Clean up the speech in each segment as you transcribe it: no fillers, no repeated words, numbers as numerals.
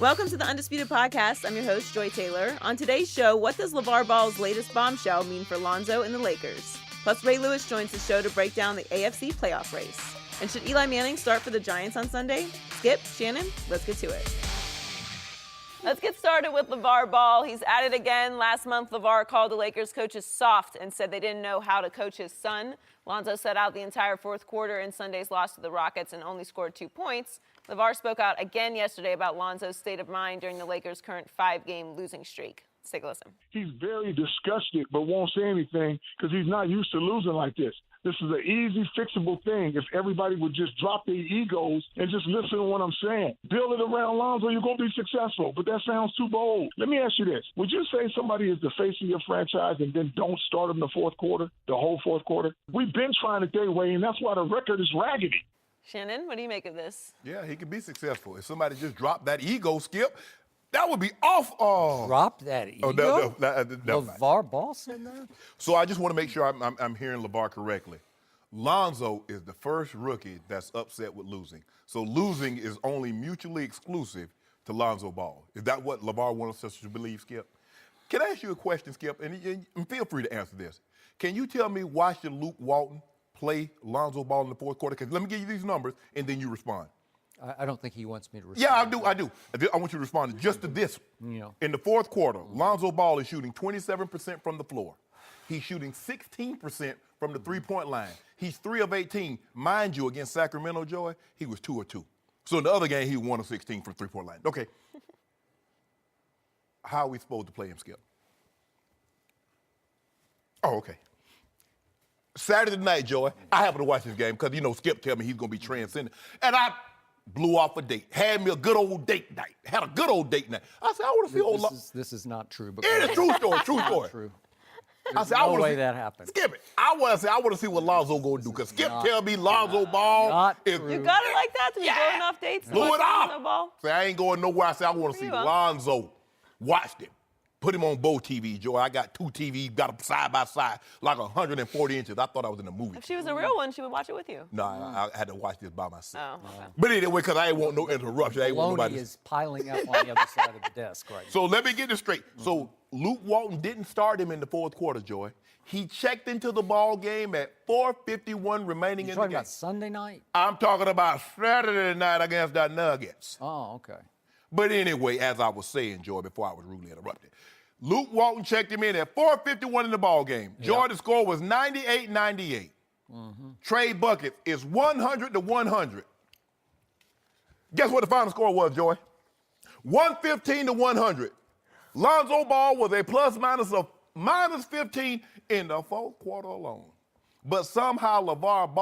Welcome to the Undisputed Podcast. I'm your host, Joy Taylor. On today's show, what does LaVar Ball's latest bombshell mean for Lonzo and the Lakers? Plus, Ray Lewis joins the show to break down the AFC playoff race. And should Eli Manning start for the Giants on Sunday? Skip, Shannon, let's get to it. Let's get started with LaVar Ball. He's at it again. Last month, LaVar called the Lakers coaches soft and said they didn't know how to coach his son. Lonzo sat out the entire fourth quarter in Sunday's loss to the Rockets and only scored 2 points. LaVar spoke out again yesterday about Lonzo's state of mind during the Lakers' current 5-game losing streak. Let's take a listen. He's very disgusted but won't say anything because he's not used to losing like this. This is an easy, fixable thing if everybody would just drop their egos and just listen to what I'm saying. Build it around Lonzo, you're going to be successful, but that sounds too bold. Let me ask you this. Would you say somebody is the face of your franchise and then don't start him the fourth quarter, the whole fourth quarter? We've been trying it their way, and that's why the record is raggedy. Shannon, what do you make of this? Yeah, he can be successful. If somebody just dropped that ego, Skip, that would be off. Oh. Drop that ego? No. LaVar Ball said that? So I just want to make sure I'm hearing LaVar correctly. Lonzo is the first rookie that's upset with losing. So losing is only mutually exclusive to Lonzo Ball. Is that what LaVar wants us to believe, Skip? Can I ask you a question, Skip? And feel free to answer this. Can you tell me why should Luke Walton play Lonzo Ball in the fourth quarter? Because let me give you these numbers, and then you respond. I don't think he wants me to respond. Yeah, I do. I want you to respond just to this. In the fourth quarter, Lonzo Ball is shooting 27% from the floor. He's shooting 16% from the three-point line. He's 3 of 18. Mind you, against Sacramento, Joy, he was 2 of 2. So in the other game, he 1 of 16 from three-point line. Okay. How are we supposed to play him, Skip? Oh, okay. Saturday night, Joy, I happened to watch this game because, Skip tell me he's going to be transcendent. And I blew off a date. Had me a good old date night. Had a good old date night. I said, I want to see old Lonzo. This is not true. It is true story, true story. True. There's no way that happened. Skip it. I want to see what Lonzo going to do. Because Skip tell me Lonzo Ball. You got it like that? Did you go enough dates? Blew it off. Lonzo Ball? Say, I ain't going nowhere. I said, I want to see Lonzo. Watched him. Put him on both TVs, Joy. I got 2 TVs, got them side by side, like 140 inches. I thought I was in a movie. If she was a real one, she would watch it with you. No, I had to watch this by myself. Oh, okay. But anyway, because I ain't want no interruption. I ain't want nobody. is piling up on the other side of the desk right now. So let me get this straight. So Luke Walton didn't start him in the fourth quarter, Joy. He checked into the ball game at 4:51 remaining in the game. You're talking about Sunday night? I'm talking about Saturday night against the Nuggets. Oh, okay. But anyway, as I was saying, Joy, before I was rudely interrupted, Luke Walton checked him in at 4:51 in the ball game. Joy, the score was 98-98. Trey buckets is 100-100. Guess what the final score was, Joy? 115-100. Lonzo Ball was a plus-minus of -15 in the fourth quarter alone. But somehow LaVar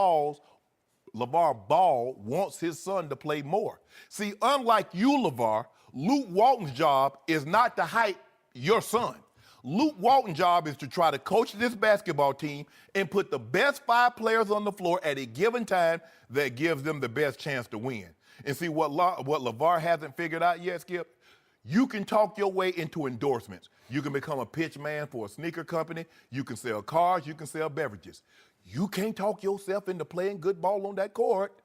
Ball wants his son to play more. See, unlike you, LaVar, Luke Walton's job is not to hype your son. Luke Walton's job is to try to coach this basketball team and put the best 5 players on the floor at a given time that gives them the best chance to win. And see, what LaVar hasn't figured out yet, Skip, you can talk your way into endorsements. You can become a pitch man for a sneaker company. You can sell cars. You can sell beverages. You can't talk yourself into playing good ball on that court.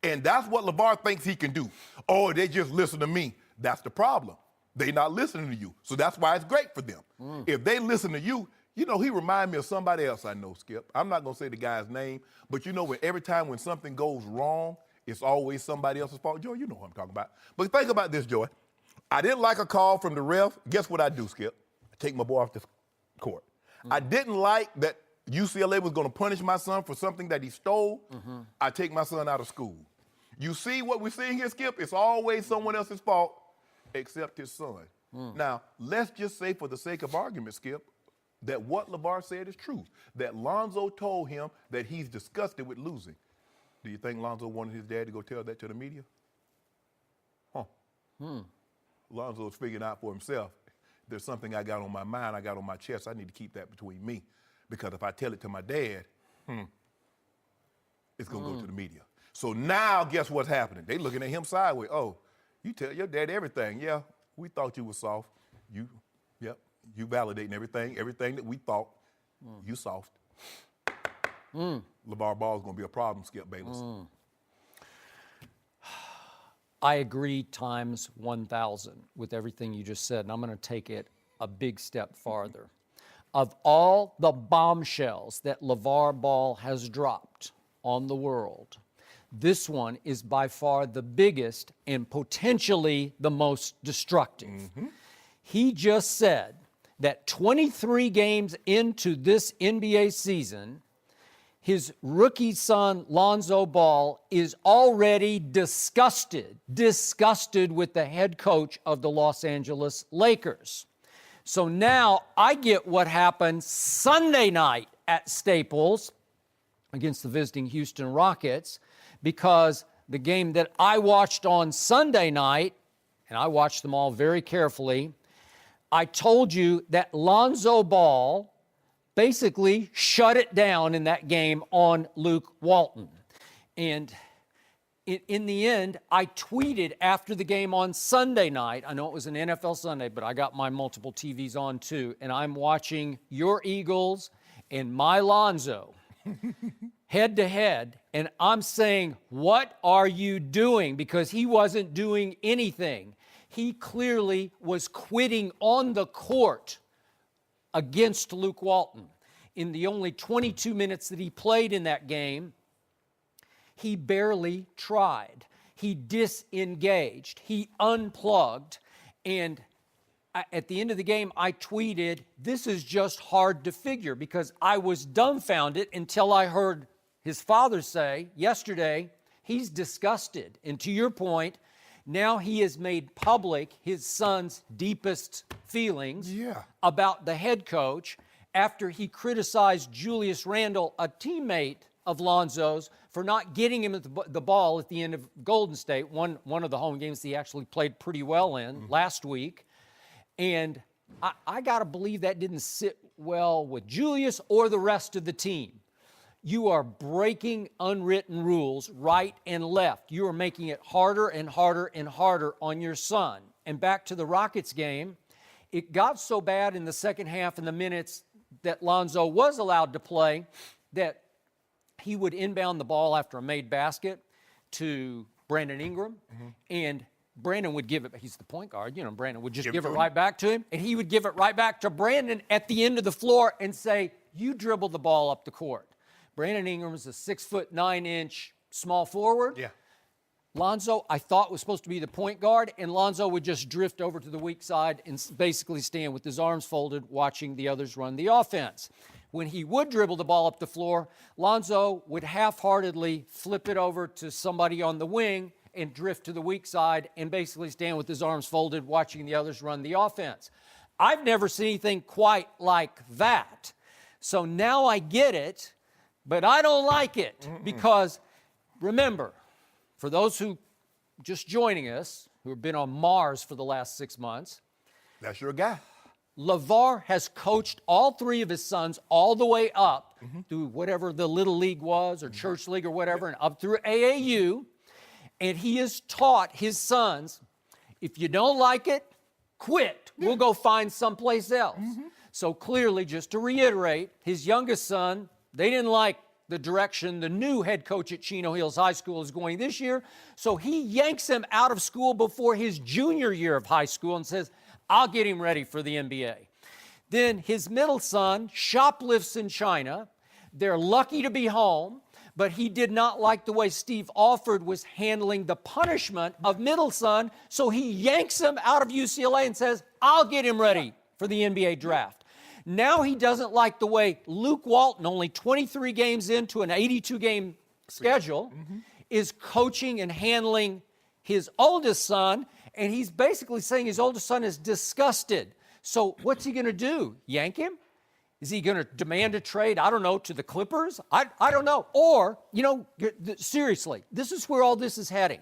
And that's what LaVar thinks he can do. Oh, they just listen to me. That's the problem. They're not listening to you. So that's why it's great for them. If they listen to you, he reminds me of somebody else I know, Skip. I'm not going to say the guy's name, but every time when something goes wrong, it's always somebody else's fault. Joy, you know what I'm talking about. But think about this, Joy. I didn't like a call from the ref. Guess what I do, Skip? I take my boy off the court. I didn't like that UCLA was going to punish my son for something that he stole. I take my son out of school. You see what we're seeing here, Skip? It's always someone else's fault except his son. Now, let's just say for the sake of argument, Skip, that what LaVar said is true, that Lonzo told him that he's disgusted with losing. Do you think Lonzo wanted his dad to go tell that to the media? Lonzo's figuring out for himself, there's something I got on my mind, I got on my chest, I need to keep that between me. Because if I tell it to my dad, it's going to go to the media. So now, guess what's happening? They looking at him sideways. Oh, you tell your dad everything. Yeah, we thought you were soft. You validating everything that we thought, you soft. LaVar Ball is going to be a problem, Skip Bayless. I agree times 1,000 with everything you just said, and I'm going to take it a big step farther. Of all the bombshells that LaVar Ball has dropped on the world, this one is by far the biggest and potentially the most destructive. He just said that 23 games into this NBA season, his rookie son, Lonzo Ball, is already disgusted with the head coach of the Los Angeles Lakers. So now I get what happened Sunday night at Staples against the visiting Houston Rockets, because the game that I watched on Sunday night, and I watched them all very carefully, I told you that Lonzo Ball basically shut it down in that game on Luke Walton. And in the end, I tweeted after the game on Sunday night, I know it was an NFL Sunday, but I got my multiple TVs on too, and I'm watching your Eagles and my Lonzo head to head, and I'm saying, what are you doing? Because he wasn't doing anything. He clearly was quitting on the court against Luke Walton. In the only 22 minutes that he played in that game, he barely tried. He disengaged. He unplugged. And at the end of the game, I tweeted, this is just hard to figure, because I was dumbfounded until I heard his father say yesterday, he's disgusted. And to your point, now he has made public his son's deepest feelings about the head coach after he criticized Julius Randle, a teammate of Lonzo's, for not getting him the ball at the end of Golden State, one of the home games he actually played pretty well in last week. And I got to believe that didn't sit well with Julius or the rest of the team. You are breaking unwritten rules right and left. You are making it harder and harder and harder on your son. And back to the Rockets game, it got so bad in the second half and the minutes that Lonzo was allowed to play that he would inbound the ball after a made basket to Brandon Ingram, and Brandon would give it, he's the point guard, Brandon would just give it right back to him, and he would give it right back to Brandon at the end of the floor and say, you dribble the ball up the court. Brandon Ingram is a 6'9" small forward. Lonzo, I thought, was supposed to be the point guard, and Lonzo would just drift over to the weak side and basically stand with his arms folded, watching the others run the offense. When he would dribble the ball up the floor, Lonzo would half-heartedly flip it over to somebody on the wing and drift to the weak side and basically stand with his arms folded, watching the others run the offense. I've never seen anything quite like that. So now I get it, but I don't like it because, remember, for those who just joining us, who have been on Mars for the last 6 months, that's your guy. LaVar has coached all three of his sons all the way up through whatever the Little League was or Church League or whatever, and up through AAU. And he has taught his sons, if you don't like it, quit. We'll go find someplace else. So clearly, just to reiterate, his youngest son, they didn't like the direction the new head coach at Chino Hills High School is going this year. So he yanks him out of school before his junior year of high school and says, I'll get him ready for the NBA. Then his middle son shoplifts in China. They're lucky to be home, but he did not like the way Steve Alford was handling the punishment of middle son, so he yanks him out of UCLA and says, I'll get him ready for the NBA draft. Now he doesn't like the way Luke Walton, only 23 games into an 82-game schedule, is coaching and handling his oldest son, and he's basically saying his oldest son is disgusted. So what's he going to do? Yank him? Is he going to demand a trade, I don't know, to the Clippers? I don't know. Or, seriously, this is where all this is heading.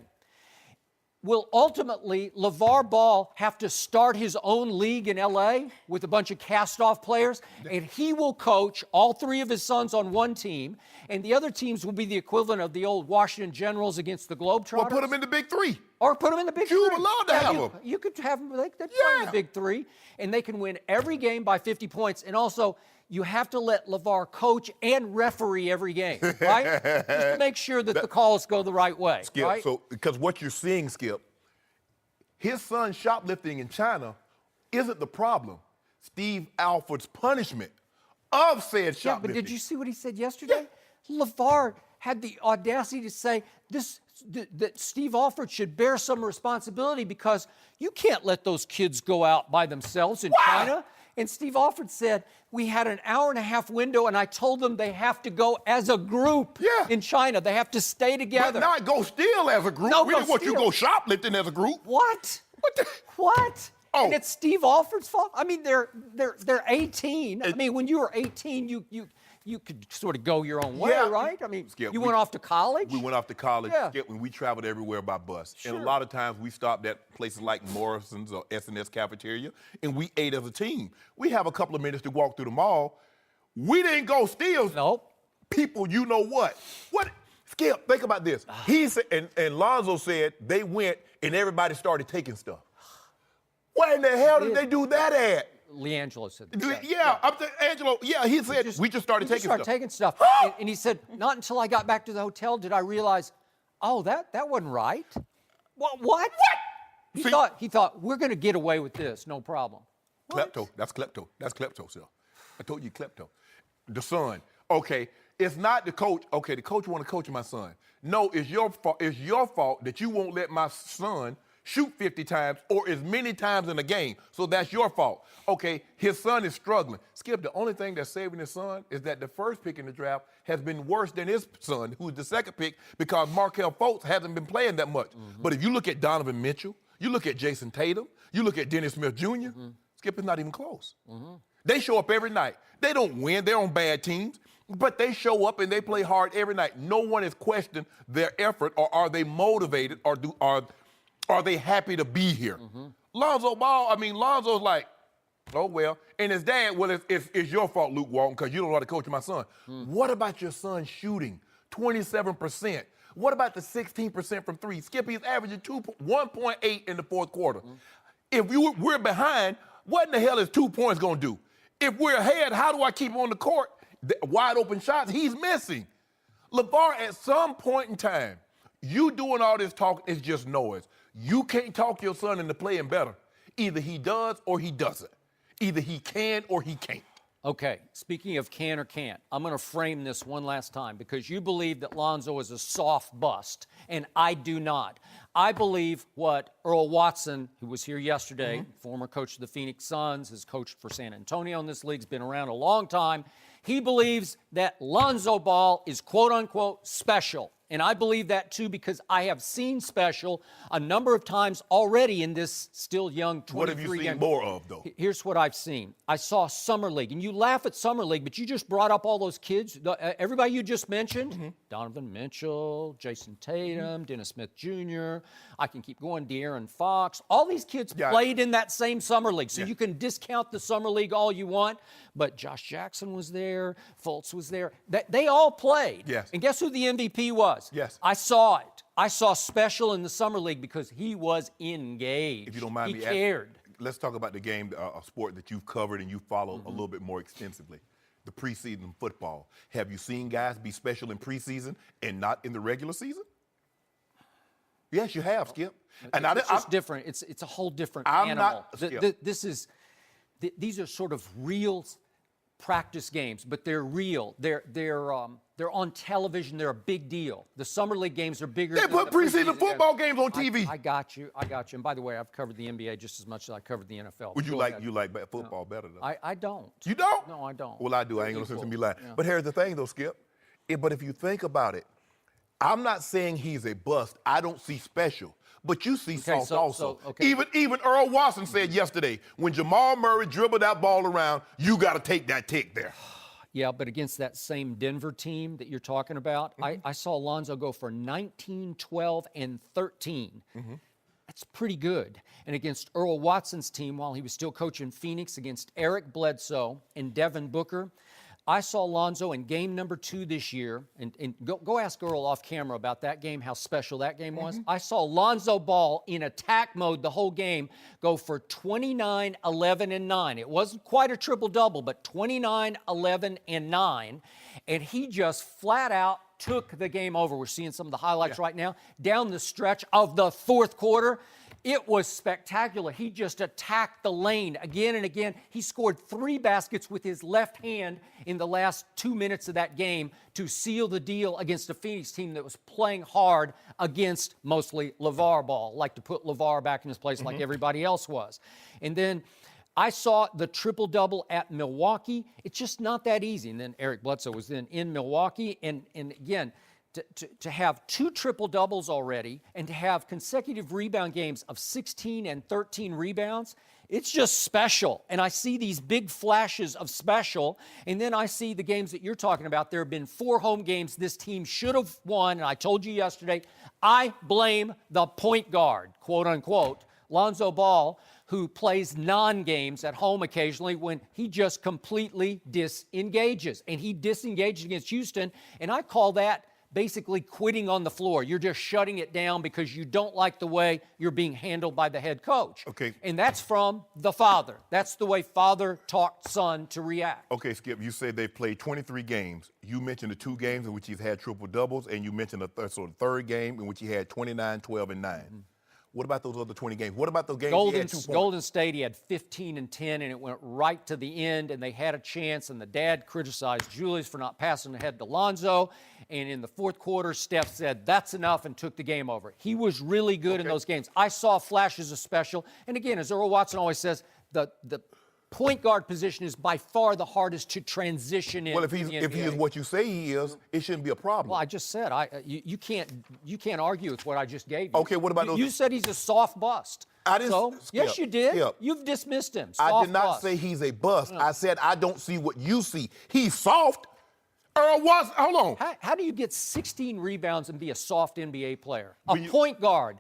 Will ultimately LaVar Ball have to start his own league in L.A. with a bunch of cast-off players, and he will coach all three of his sons on one team, and the other teams will be the equivalent of the old Washington Generals against the Globetrotters? Well, put them in the big three. Or put them in the big You three. would love to have you, them. You could have them. They play in the big three, and they can win every game by 50 points. And also, you have to let LaVar coach and referee every game, right? Just to make sure that the calls go the right way, Skip, right? so because what you're seeing, Skip, his son shoplifting in China isn't the problem. Steve Alford's punishment of said shoplifting. Yeah, but did you see what he said yesterday? LaVar had the audacity to say that Steve Alford should bear some responsibility because you can't let those kids go out by themselves in China. And Steve Alford said, we had an hour-and-a-half window, and I told them they have to go as a group in China. They have to stay together. But not go steal as a group. No, We go didn't want you to steal. go shoplifting as a group. What? What? Oh. And it's Steve Alford's fault? I mean, they're 18. I mean, when you were 18, you could sort of go your own way, right? I mean, Skip, you went off to college? We went off to college, Yeah. Skip, when we traveled everywhere by bus. Sure. And a lot of times we stopped at places like Morrison's or S&S Cafeteria, and we ate as a team. We have a couple of minutes to walk through the mall. We didn't go steal. Nope. People, you know what? What? Skip, think about this. He said, and Lonzo said they went and everybody started taking stuff. Where in the hell did they do that at? LiAngelo said that. Angelo, he said we just started taking stuff. And he said, not until I got back to the hotel did I realize, oh, that wasn't right. What? He thought we're going to get away with this, no problem. Klepto. That's klepto, sir. I told you klepto. The son. Okay, it's not the coach. Okay, the coach want to coach my son. No, it's your fault. It's your fault that you won't let my son shoot 50 times or as many times in a game. So that's your fault. Okay, his son is struggling. Skip, the only thing that's saving his son is that the first pick in the draft has been worse than his son, who's the second pick, because Markelle Fultz hasn't been playing that much. But if you look at Donovan Mitchell, you look at Jason Tatum, you look at Dennis Smith Jr., Skip is not even close. They show up every night. They don't win. They're on bad teams. But they show up and they play hard every night. No one is questioning their effort, or are they motivated, or are they happy to be here? Lonzo's like, oh, well. And his dad, well, it's your fault, Luke Walton, because you don't know how to coach my son. What about your son shooting 27%? What about the 16% from three? Skip, he's averaging 1.8 in the fourth quarter. If we're behind, what in the hell is 2 points going to do? If we're ahead, how do I keep him on the court? The wide open shots, he's missing. LaVar, at some point in time, you doing all this talking is just noise. You can't talk your son into playing better. Either he does or he doesn't. Either he can or he can't. Okay, speaking of can or can't, I'm going to frame this one last time because you believe that Lonzo is a soft bust, and I do not. I believe what Earl Watson, who was here yesterday, former coach of the Phoenix Suns, has coached for San Antonio in this league, has been around a long time. He believes that Lonzo Ball is quote-unquote special. And I believe that, too, because I have seen special a number of times already in this still young 23 What have you seen more of, though? Here's what I've seen. I saw Summer League, and you laugh at Summer League, but you just brought up all those kids. Everybody you just mentioned, Donovan Mitchell, Jason Tatum, Dennis Smith Jr., I can keep going, De'Aaron Fox. All these kids played in that same Summer League, so you can discount the Summer League all you want, but Josh Jackson was there, Fultz was there. They all played. Yes. And guess who the MVP was? Yes. I saw it. I saw special in the Summer League because he was engaged. If you don't mind he me cared. Let's talk about the game, a sport that you've covered and you follow a little bit more extensively, the preseason football. Have you seen guys be special in preseason and not in the regular season? Yes, you have, Skip. And It's just different. It's a whole different animal. These are sort of real practice games, but they're real. They're on television. They're a big deal. The Summer League games are bigger. They put preseason football games on TV. I got you. And by the way, I've covered the NBA just as much as I covered the NFL. Would you like football better though? I don't. You don't? No, I don't. Well, I do. I ain't gonna listen to me lie. Yeah. But here's the thing, though, Skip. But if you think about it, I'm not saying he's a bust. I don't see special. But you see soft also. Even Earl Watson said yesterday, when Jamal Murray dribbled that ball around, you got to take that tick there. Yeah, but against that same Denver team that you're talking about, I saw Lonzo go for 19, 12, and 13. That's pretty good. And against Earl Watson's team, while he was still coaching Phoenix, against Eric Bledsoe and Devin Booker, I saw Lonzo in game number 2 this year, and go ask Earl off camera about that game, how special that game was. I saw Lonzo Ball in attack mode the whole game go for 29, 11, and 9. It wasn't quite a triple-double, but 29, 11, and 9. And he just flat out took the game over. We're seeing some of the highlights right now. Down the stretch of the fourth quarter, it was spectacular. He just attacked the lane again and again. He scored 3 baskets with his left hand in the last 2 minutes of that game to seal the deal against a Phoenix team that was playing hard against mostly LaVar Ball. Like to put LaVar back in his place like everybody else was. And then I saw the triple-double at Milwaukee. It's just not that easy. And then Eric Bledsoe was then in Milwaukee. And again, to have 2 triple-doubles already and to have consecutive rebound games of 16 and 13 rebounds, it's just special. And I see these big flashes of special, and then I see the games that you're talking about. There have been 4 home games this team should have won, and I told you yesterday, I blame the point guard, quote-unquote, Lonzo Ball, who plays non-games at home occasionally when he just completely disengages. And he disengaged against Houston, and I call that basically quitting on the floor. You're just shutting it down because you don't like the way you're being handled by the head coach. Okay. And that's from the father. That's the way father taught son to react. Okay, Skip, you said they've played 23 games. You mentioned the 2 games in which he's had triple-doubles, and you mentioned the third game in which he had 29, 12, and 9. What about those other 20 games? What about those games he had 2 points? Golden State, he had 15 and 10, and it went right to the end, and they had a chance, and the dad criticized Julius for not passing ahead to Lonzo, and in the fourth quarter, Steph said, that's enough, and took the game over. He was really good in those games. I saw flashes of special, and again, as Earl Watson always says, the point guard position is by far the hardest to transition in. Well, if he is what you say he is, it shouldn't be a problem. Well, I just said you can't argue with what I just gave you. Okay, what about those? You said he's a soft bust. I didn't. So, Skip, yes, you did. Skip. You've dismissed him. I did not bust. say he's a bust. I said I don't see what you see. He's soft. Earl Watson, hold on. How do you get 16 rebounds and be a soft NBA player? Point guard.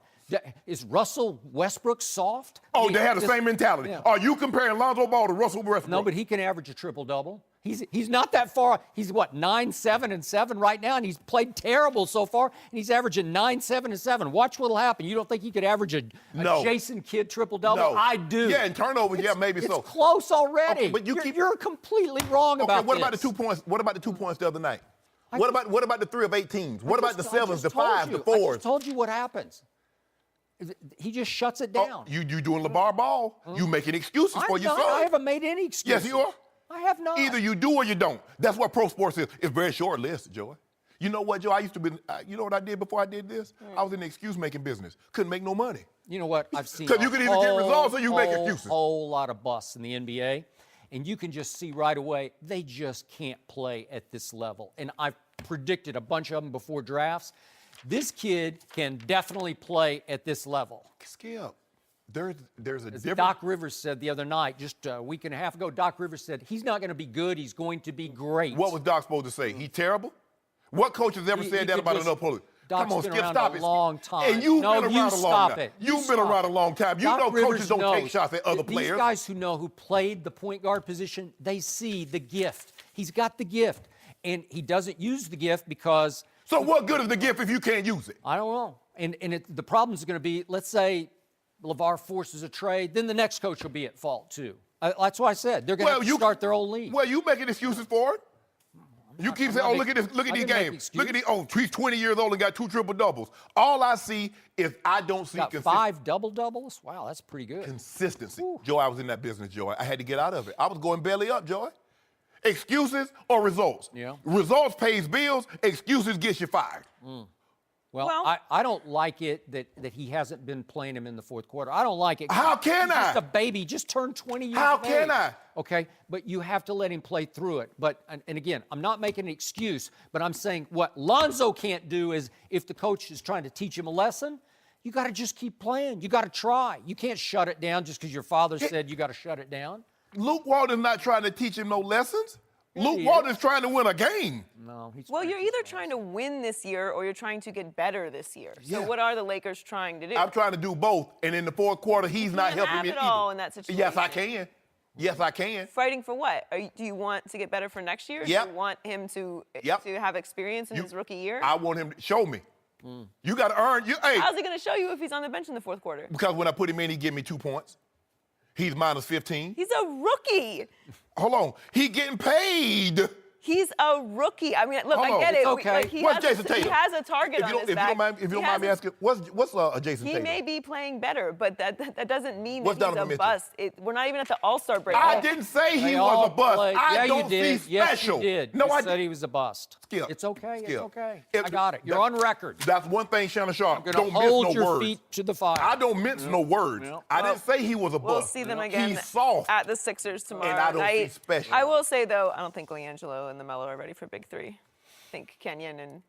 Is Russell Westbrook soft? Oh, they have the same mentality. Yeah. Are you comparing Lonzo Ball to Russell Westbrook? No, but he can average a triple-double. He's not that far. He's, 9, 7, and 7 right now, and he's played terrible so far, and he's averaging 9, 7, and 7. Watch what'll happen. You don't think he could average a Jason Kidd triple-double? No. I do. Yeah, and turnovers, maybe so. It's close already. Okay, but you're completely wrong about what this. about the 2 points? What about the 2 points the other night? What about the 3 of 18s? What about the 7s, the 5s, the 4s? I just told you what happens. He just shuts it down. You doing LaVar Ball. You making excuses for your son. I haven't made any excuses. Yes, you are. I have not. Either you do or you don't. That's what pro sports is. It's very short list, Joey. You know what, Joe? I used to be, you know what I did before I did this? I was in the excuse-making business. Couldn't make no money. You know what? I've seen because you can either get results or you make excuses. A whole lot of busts in the NBA, and you can just see right away they just can't play at this level. And I've predicted a bunch of them before drafts. This kid can definitely play at this level. Skip, there's a difference. Doc Rivers said the other night, just a week and a half ago, Doc Rivers said he's not going to be good, he's going to be great. What was Doc supposed to say? He's terrible? What coach has ever said that about another player? Doc's Come on, been Skip, around stop a it. long time. And you've been around a long stop time. it. You've been around a long time. You Doc know Rivers coaches don't knows. take shots at other players. These guys who played the point guard position, they see the gift. He's got the gift, and he doesn't use the gift because... So what good is the gift if you can't use it? I don't know. And the problem is going to be, let's say LaVar forces a trade, then the next coach will be at fault too. That's why I said they're going to have to start their own league. Well, you making excuses for it. You keep saying, oh, look at this, look at these games. Look at these, oh, he's 20 years old and got 2 triple-doubles. All I see is I don't see consistency. 5 double-doubles? Wow, that's pretty good. Consistency. Joy, I was in that business, Joy. I had to get out of it. I was going belly up, Joy. Excuses or results? Yeah. Results pays bills. Excuses gets you fired. Well, I don't like it that he hasn't been playing him in the fourth quarter. I don't like it. How can I? He's just a baby. Just turned 20 years How of can age. I? Okay, but you have to let him play through it. But and again, I'm not making an excuse, but I'm saying what Lonzo can't do is if the coach is trying to teach him a lesson, you got to just keep playing. You got to try. You can't shut it down just because your father said you got to shut it down. Luke Walton's not trying to teach him no lessons. Luke Walton's trying to win a game. No, well, you're either trying to win this year or you're trying to get better this year. So what are the Lakers trying to do? I'm trying to do both, and in the fourth quarter, he's not helping me either. It all in that situation. Yes, I can. Yes, I can. Fighting for what? Do you want to get better for next year? Yep. Do you want him to have experience in his rookie year? I want him to show me. You got to earn. Hey, how's he going to show you if he's on the bench in the fourth quarter? because when I put him in, he give me 2 points. He's minus 15. He's a rookie. Hold on. He getting paid. He's a rookie. I mean, look, Hold I on. get it. It's okay. What's Jason Tatum? He has a target on his back. If you don't mind me asking, what's Jason He Tatum? may be playing better, but that doesn't mean What's that he's Donovan a Mitchell? bust. We're not even at the All-Star break. I didn't say he They was all a bust. played. I Yeah, don't you did. see Yes, special. you did. No, you I said he was a bust. Skip. It's okay. Skip. It's okay. If- I got it. You're on record. That's one thing, Shannon Sharp. I'm Don't going to hold mince no your words. feet to the fire. I don't mince no words. Yeah. I didn't say he was a bust. We'll see them again He's soft. at the Sixers tomorrow And I don't night. see special. I will say, though, I don't think LiAngelo and the Melo are ready for Big Three. I think Kenyon and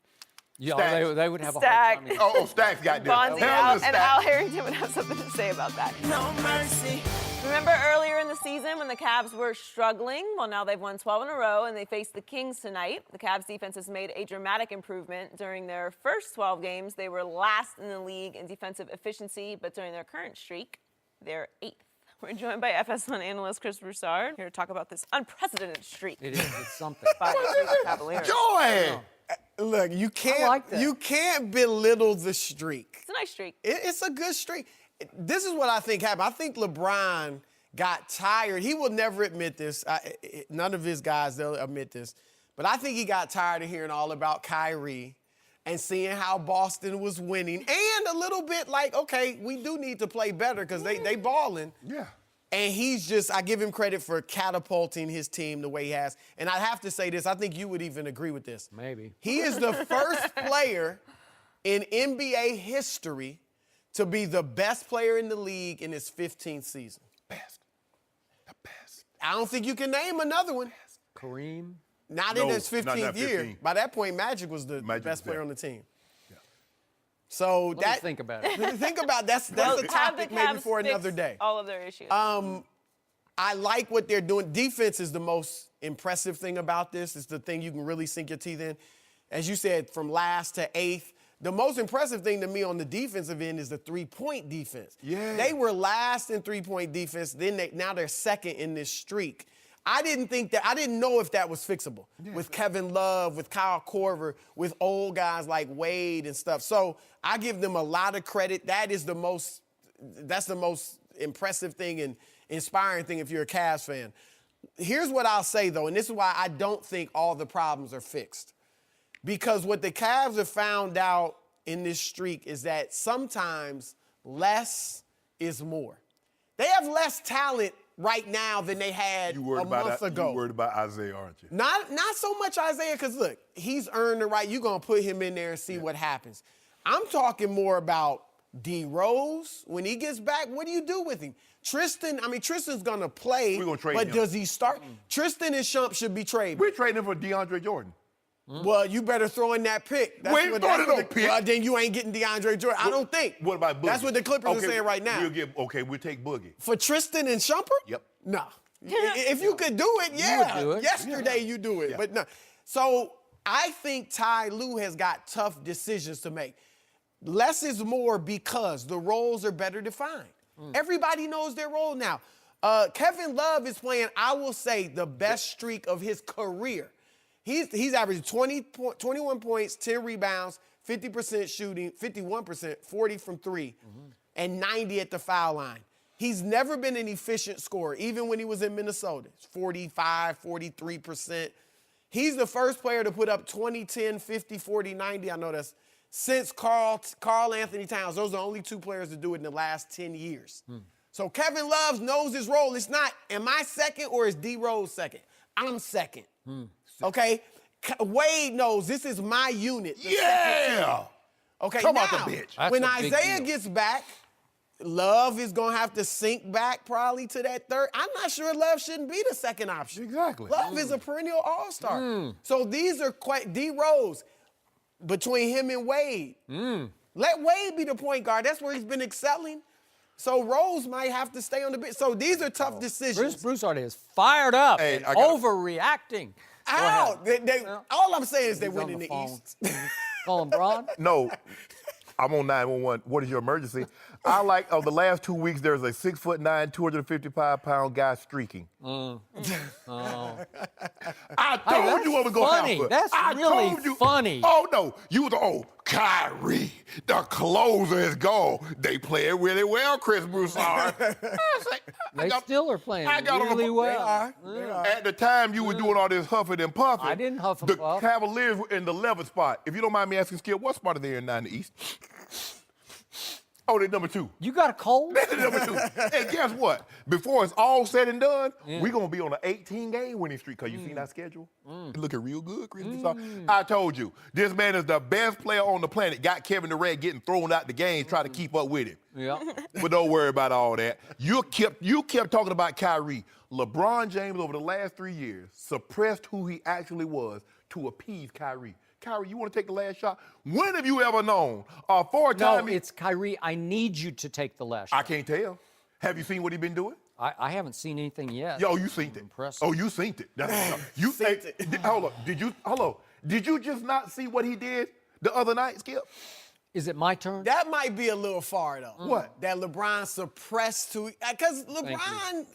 Yeah, Stack. they would have a Stack. hard time. Oh, Stacks got this. Bonzi Hell is and Stack. Al Harrington would have something to say about that. No mercy. Remember earlier in the season when the Cavs were struggling? Well, now they've won 12 in a row, and they face the Kings tonight. The Cavs defense has made a dramatic improvement. During their first 12 games, they were last in the league in defensive efficiency, but during their current streak, they're 8th. We're joined by FS1 analyst Chris Broussard here to talk about this unprecedented streak It is. It's something. by the Cleveland Cavaliers. Joy! Look, you can't like that. you can't belittle the streak. It's a nice streak. It's a good streak. This is what I think happened. I think LeBron got tired. He will never admit this. None of his guys, they'll admit this. But I think he got tired of hearing all about Kyrie and seeing how Boston was winning. And a little bit like, okay, we do need to play better because they balling. Yeah. And he's just, I give him credit for catapulting his team the way he has. And I have to say this, I think you would even agree with this. Maybe. He is the first player in NBA history to be the best player in the league in his 15th season. Best. The best. I don't think you can name another one. Kareem. Not No, in his not 15th year. 15. By that point, Magic was the Magic best was player there. on the team. So Let me think about it. think about that's Well, a have the topic maybe Cavs for fix another day. all of their issues. I like what they're doing. Defense is the most impressive thing about this. It's the thing you can really sink your teeth in. As you said, from last to 8th. The most impressive thing to me on the defensive end is the three-point defense. Yeah. They were last in three-point defense. Now they're second in this streak. I didn't know if that was fixable with Kevin Love, with Kyle Korver, with old guys like Wade and stuff. So I give them a lot of credit. That's the most impressive thing and inspiring thing if you're a Cavs fan. Here's what I'll say, though, and this is why I don't think all the problems are fixed. Because what the Cavs have found out in this streak is that sometimes less is more. They have less talent right now than they had a month ago. You worried about Isaiah, aren't you? Not so much Isaiah, because look, he's earned the right. You're going to put him in there and see what happens. I'm talking more about D. Rose. When he gets back, what do you do with him? Tristan's going to play, We're gonna trade but him. does he start? Tristan and Shump should be traded. We're trading him for DeAndre Jordan. Well, you better throw in that pick. We ain't throwing no pick. Well, then you ain't getting DeAndre Jordan. I don't think. What about Boogie? That's what the Clippers are saying right now. We'll take Boogie. For Tristan and Shumpert? Yep. No. If you could do it, yeah. do it. Yesterday you do it, Yeah. but no. So I think Ty Lue has got tough decisions to make. Less is more because the roles are better defined. Everybody knows their role now. Kevin Love is playing, I will say, the best streak of his career. He's averaging 21 points, 10 rebounds, 50% shooting, 51%, 40 from three, and 90 at the foul line. He's never been an efficient scorer, even when he was in Minnesota. It's 45, 43%. He's the first player to put up 20, 10, 50, 40, 90. I know that's since Carl Anthony Towns. Those are the only two players to do it in the last 10 years. So Kevin Love knows his role. It's not, am I second or is D. Rose second? I'm second. Okay? Wade knows this is my unit. the second team. Okay, Come now, out the bench. That's when a big Isaiah deal. gets back, Love is going to have to sink back probably to that third. I'm not sure Love shouldn't be the second option. Exactly. Love is a perennial all-star. So these are quite D. Rose between him and Wade. Let Wade be the point guard. That's where he's been excelling. So Rose might have to stay on the bench. So these are tough decisions. Broussard is fired up Hey, and I gotta- overreacting. How? All I'm saying is they He's win on in the phone. East. Call him Braun? No. I'm on 911. What is your emergency? I like, of the last 2 weeks, there's a 6'9", 255-pound guy streaking. I told you I was going to happen. That's I really told you. funny. Oh, no. You was, Kyrie, the closer is gone. They play it really well, Chris Broussard. They still are playing really well. They are. At the time, you were doing all this huffing and puffing. I didn't huff and the puff. The Cavaliers were in the 11th spot. If you don't mind me asking, Skip, what spot are they in now in the East? Oh, they're number 2. You got a cold? They're number 2. And guess what? Before it's all said and done, we're going to be on an 18-game winning streak. Because you seen our schedule? It's looking real good, Chris Broussard. I told you, this man is the best player on the planet. Got Kevin Durant getting thrown out the game, trying to keep up with him. Yeah. But don't worry about all that. You kept talking about Kyrie. LeBron James, over the last 3 years, suppressed who he actually was to appease Kyrie. Kyrie, you want to take the last shot? When have you ever known a four-time... No, it's Kyrie. I need you to take the last shot. I can't tell. Have you seen what he's been doing? I haven't seen anything yet. Yo, you seen it. Impressive. Oh, you seen it. You seen it. Hold on. Did you just not see what he did the other night, Skip? Is it my turn? That might be a little far, though. What? That LeBron suppressed to... Because LeBron...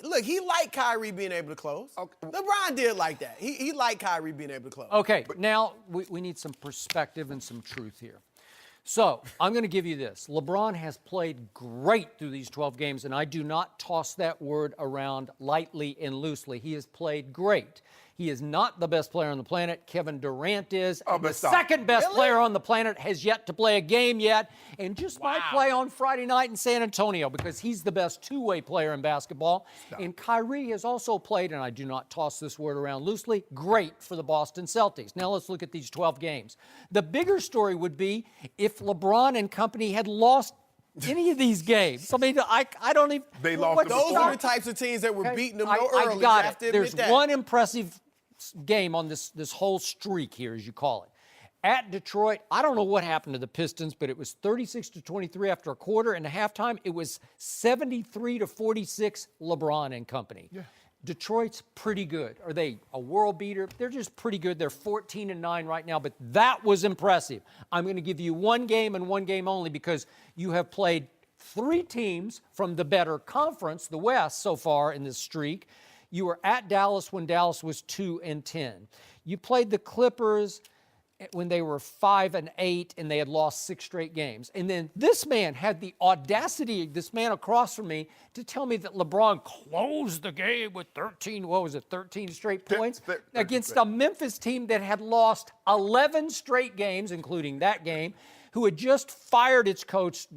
Look, he liked Kyrie being able to close. Okay. LeBron did like that. He liked Kyrie being able to close. Okay, now we need some perspective and some truth here. So I'm going to give you this. LeBron has played great through these 12 games, and I do not toss that word around lightly and loosely. He has played great. He is not the best player on the planet. Kevin Durant is. The second best player on the planet has yet to play a game yet, and just might play on Friday night in San Antonio because he's the best two-way player in basketball. And Kyrie has also played, and I do not toss this word around loosely, great for the Boston Celtics. Now let's look at these 12 games. The bigger story would be if LeBron and company had lost any of these games. I mean, I don't even... They lost. Those are the types of teams that were beating them early. I got it. There's one impressive game on this whole streak here, as you call it. At Detroit, I don't know what happened to the Pistons, but it was 36-23 after a quarter, and at halftime it was 73-46 LeBron and company. Yeah. Detroit's pretty good. Are they a world beater? They're just pretty good. They're 14-9 right now, but that was impressive. I'm going to give you one game and one game only because you have played 3 teams from the better conference, the West, so far in this streak. You were at Dallas when Dallas was 2-10. You played the Clippers when they were 5-8 and they had lost 6 straight games. And then this man had the audacity, this man across from me, to tell me that LeBron closed the game with 13 straight points against a Memphis team that had lost 11 straight games, including that game, who had just fired its coach,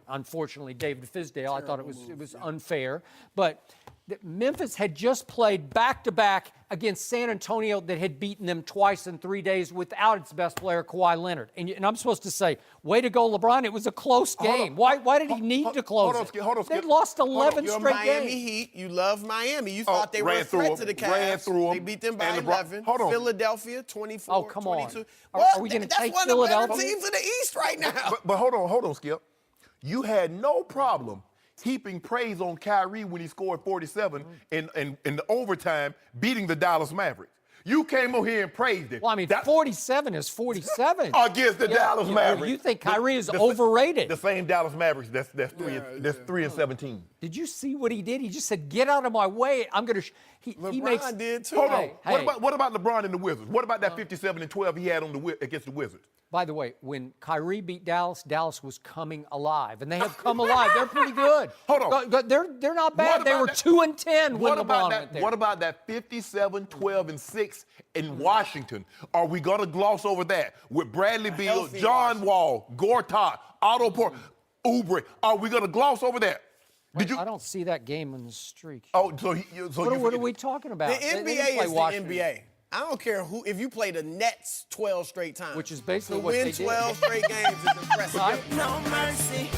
unfortunately, David Fizdale. I thought it was unfair. But Memphis had just played back-to-back against San Antonio that had beaten them twice in 3 days without its best player, Kawhi Leonard. And I'm supposed to say, way to go, LeBron. It was a close game. Why did he need to close it? They'd lost 11 straight games. Miami Heat. You love Miami. You thought they were a threat to the Cavs. They beat them by 11. Philadelphia, 24, oh, come 22. on. Well, are we going to take that's one of the better Philadelphia? teams in the East right now. But hold on, Skip. You had no problem heaping praise on Kyrie when he scored 47 in the overtime, beating the Dallas Mavericks. You came over here and praised it. Well, I mean, 47 is 47. Against the Dallas Mavericks. You think Kyrie is overrated. The same Dallas Mavericks, that's 3-17. Did you see what he did? He just said, get out of my way. I'm going to... LeBron did too. Hold on. What about LeBron and the Wizards? What about that 57-12 he had against the Wizards? By the way, when Kyrie beat Dallas, Dallas was coming alive, and they have come alive. They're pretty good. Hold on. They're not bad. They were 2-10 when LeBron went there. What about that 57-12-6 in Washington? Are we going to gloss over that with Bradley Beal, John Wall, Gortat, Otto Porter, Oubre? Are we going to gloss over that? I don't see that game in the streak. Oh, what are we talking about? The NBA is the NBA. I don't care if you play the Nets 12 straight times. Which is basically what they did. To win 12 straight games is impressive. No mercy.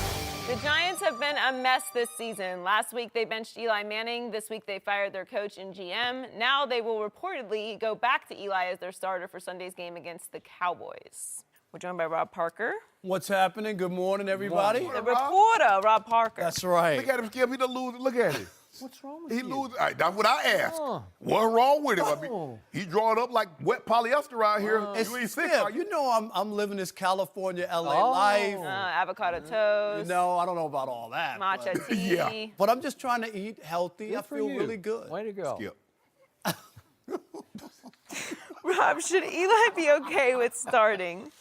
The Giants have been a mess this season. Last week they benched Eli Manning. This week they fired their coach and GM. Now they will reportedly go back to Eli as their starter for Sunday's game against the Cowboys. We're joined by Rob Parker. What's happening? Good morning, everybody. The reporter, Rob Parker. That's right. Look at him, Skip. He the loser. Look at him. What's wrong with He you? loses. That's what I asked. Oh. What's wrong with him? I mean, Oh. he drawing up like wet polyester out here. You ain't sick, Skip, are you? you know I'm living this California, LA life. Avocado toast. You know, I don't know about all that. Matcha but, tea. Yeah. but I'm just trying to eat healthy. Good I for feel you. really good. Way to go. Skip. Rob, should Eli be okay with starting?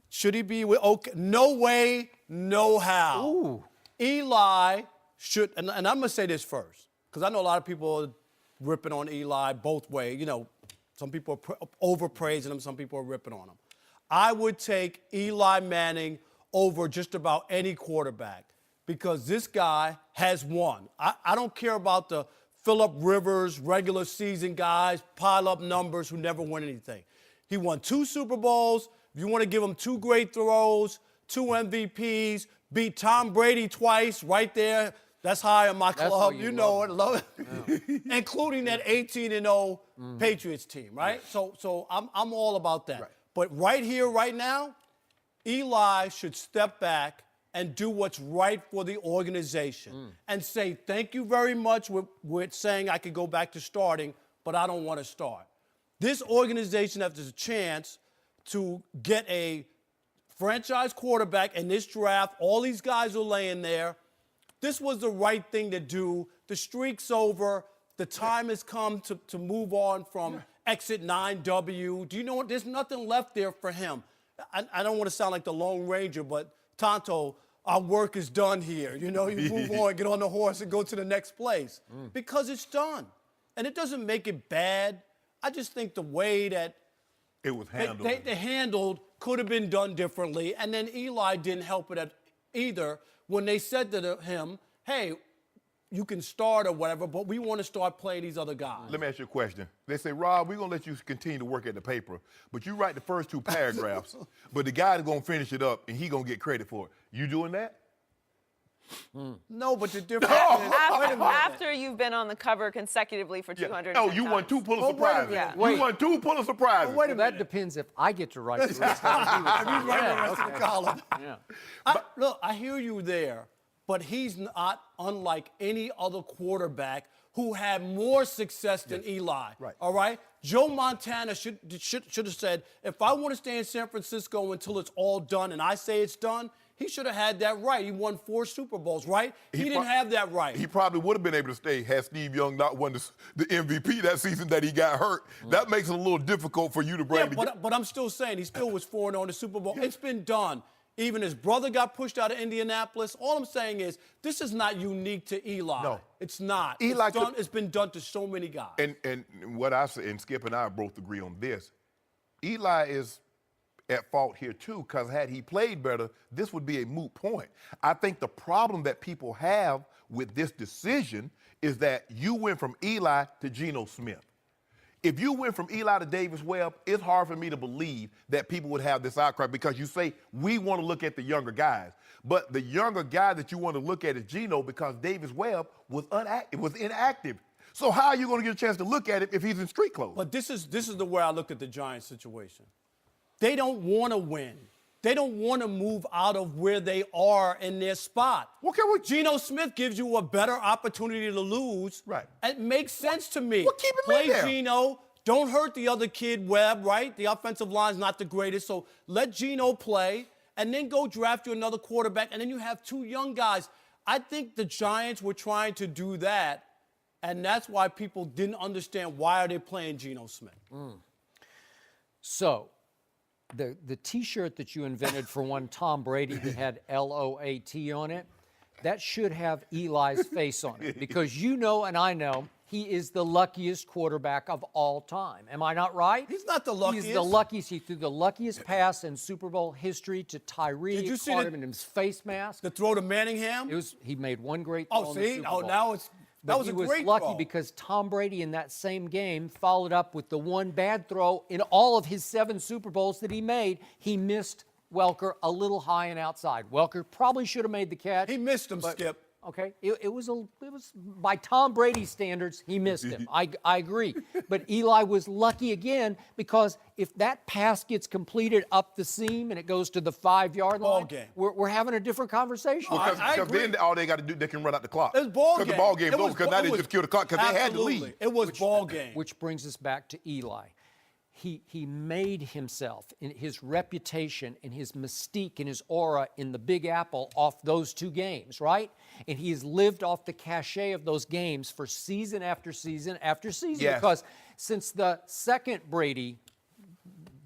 Should he be okay? No way, no how. Ooh. Eli should, and I'm going to say this first, because I know a lot of people are ripping on Eli both ways. You know, some people are overpraising him, some people are ripping on him. I would take Eli Manning over just about any quarterback because this guy has won. I don't care about the Phillip Rivers, regular season guys, pile up numbers who never win anything. He won 2 Super Bowls. If you want to give him 2 great throws, 2 MVPs, beat Tom Brady twice right there. That's high on my club. what You you know love. it. Love it. Including that 18-0 Patriots team, right? So I'm all about that. Right. But right here, right now, Eli should step back and do what's right for the organization and say, thank you very much with saying I could go back to starting, but I don't want to start. This organization has a chance to get a franchise quarterback in this draft. All these guys are laying there. This was the right thing to do. The streak's over. The time has come to move on from exit 9W. Do you know what? There's nothing left there for him. I don't want to sound like the Lone Ranger, but Tonto, our work is done here. You know, you move on, get on the horse, and go to the next place. Because it's done. And it doesn't make it bad. I just think the way that It was handled. they handled could have been done differently. And then Eli didn't help it either when they said to him, hey, you can start or whatever, but we want to start playing these other guys. Let me ask you a question. They say, Rob, we're going to let you continue to work at the paper, but you write the first 2 paragraphs, but the guy is going to finish it up, and he going to get credit for it. You doing that? No, but the difference is, wait a minute. After you've been on the cover consecutively for 200 Oh, you won 2 Pulitzer Well, wait a Prizes. minute. Yeah. You won 2 Pulitzer Prizes. Wait a That minute. depends if I get to write the rest of it. He's right the rest of the column. Yeah. Look, I hear you there, but he's not unlike any other quarterback who had more success than Eli. Right. All right? Joe Montana should have said, if I want to stay in San Francisco until it's all done and I say it's done, he should have had that right. He won 4 Super Bowls, right? He didn't have that right. He probably would have been able to stay had Steve Young not won the MVP that season that he got hurt. That makes it a little difficult for you to bring Yeah, but I'm still saying he still was 4-0 in the Super Bowl. It's been done. Even his brother got pushed out of Indianapolis. All I'm saying is this is not unique to Eli. No. It's not. Eli It's been done to so many guys. And what I say, and Skip and I both agree on this, Eli is at fault here too, because had he played better, this would be a moot point. I think the problem that people have with this decision is that you went from Eli to Geno Smith. If you went from Eli to Davis Webb, it's hard for me to believe that people would have this outcry because you say, we want to look at the younger guys. But the younger guy that you want to look at is Geno because Davis Webb was inactive. So how are you going to get a chance to look at it if he's in street clothes? But this is the way I look at the Giants situation. They don't want to win. They don't want to move out of where they are in their spot. Okay, well, Geno Smith gives you a better opportunity to lose. Right. It makes sense to me. Well, keep him Play in there. Geno. Don't hurt the other kid, Webb, right? The offensive line's not the greatest, so let Geno play, and then go draft you another quarterback, and then you have 2 young guys. I think the Giants were trying to do that, and that's why people didn't understand why are they playing Geno Smith. So, the T-shirt that you invented for one Tom Brady that had LOAT on it, that should have Eli's face on it because you know and I know he is the luckiest quarterback of all time. Am I not right? He's not the luckiest. He's the luckiest. He threw the luckiest pass in Super Bowl history to Tyree. Did you see caught the- him in his face mask. The throw to Manningham? He made one great throw Oh, in the see? Super Oh, Bowl. now it's that But was he a was great lucky throw. because Tom Brady in that same game followed up with the one bad throw in all of his 7 Super Bowls that he made. He missed Welker a little high and outside. Welker probably should have made the catch. He missed him, Skip. Okay, it was by Tom Brady standards, he missed him. I agree, but Eli was lucky again because if that pass gets completed up the seam and it goes to the 5-yard line, we're having a different conversation. Because then all they got to do, they can run out the clock. It's ball game. Because the ball game's over. Because now they just killed the clock because they had to leave. It was ball game. Which brings us back to Eli. He made himself, in his reputation and his mystique and his aura in the Big Apple off those 2 games, right? And he has lived off the cachet of those games for season after season after season. Yes. Because since the second Brady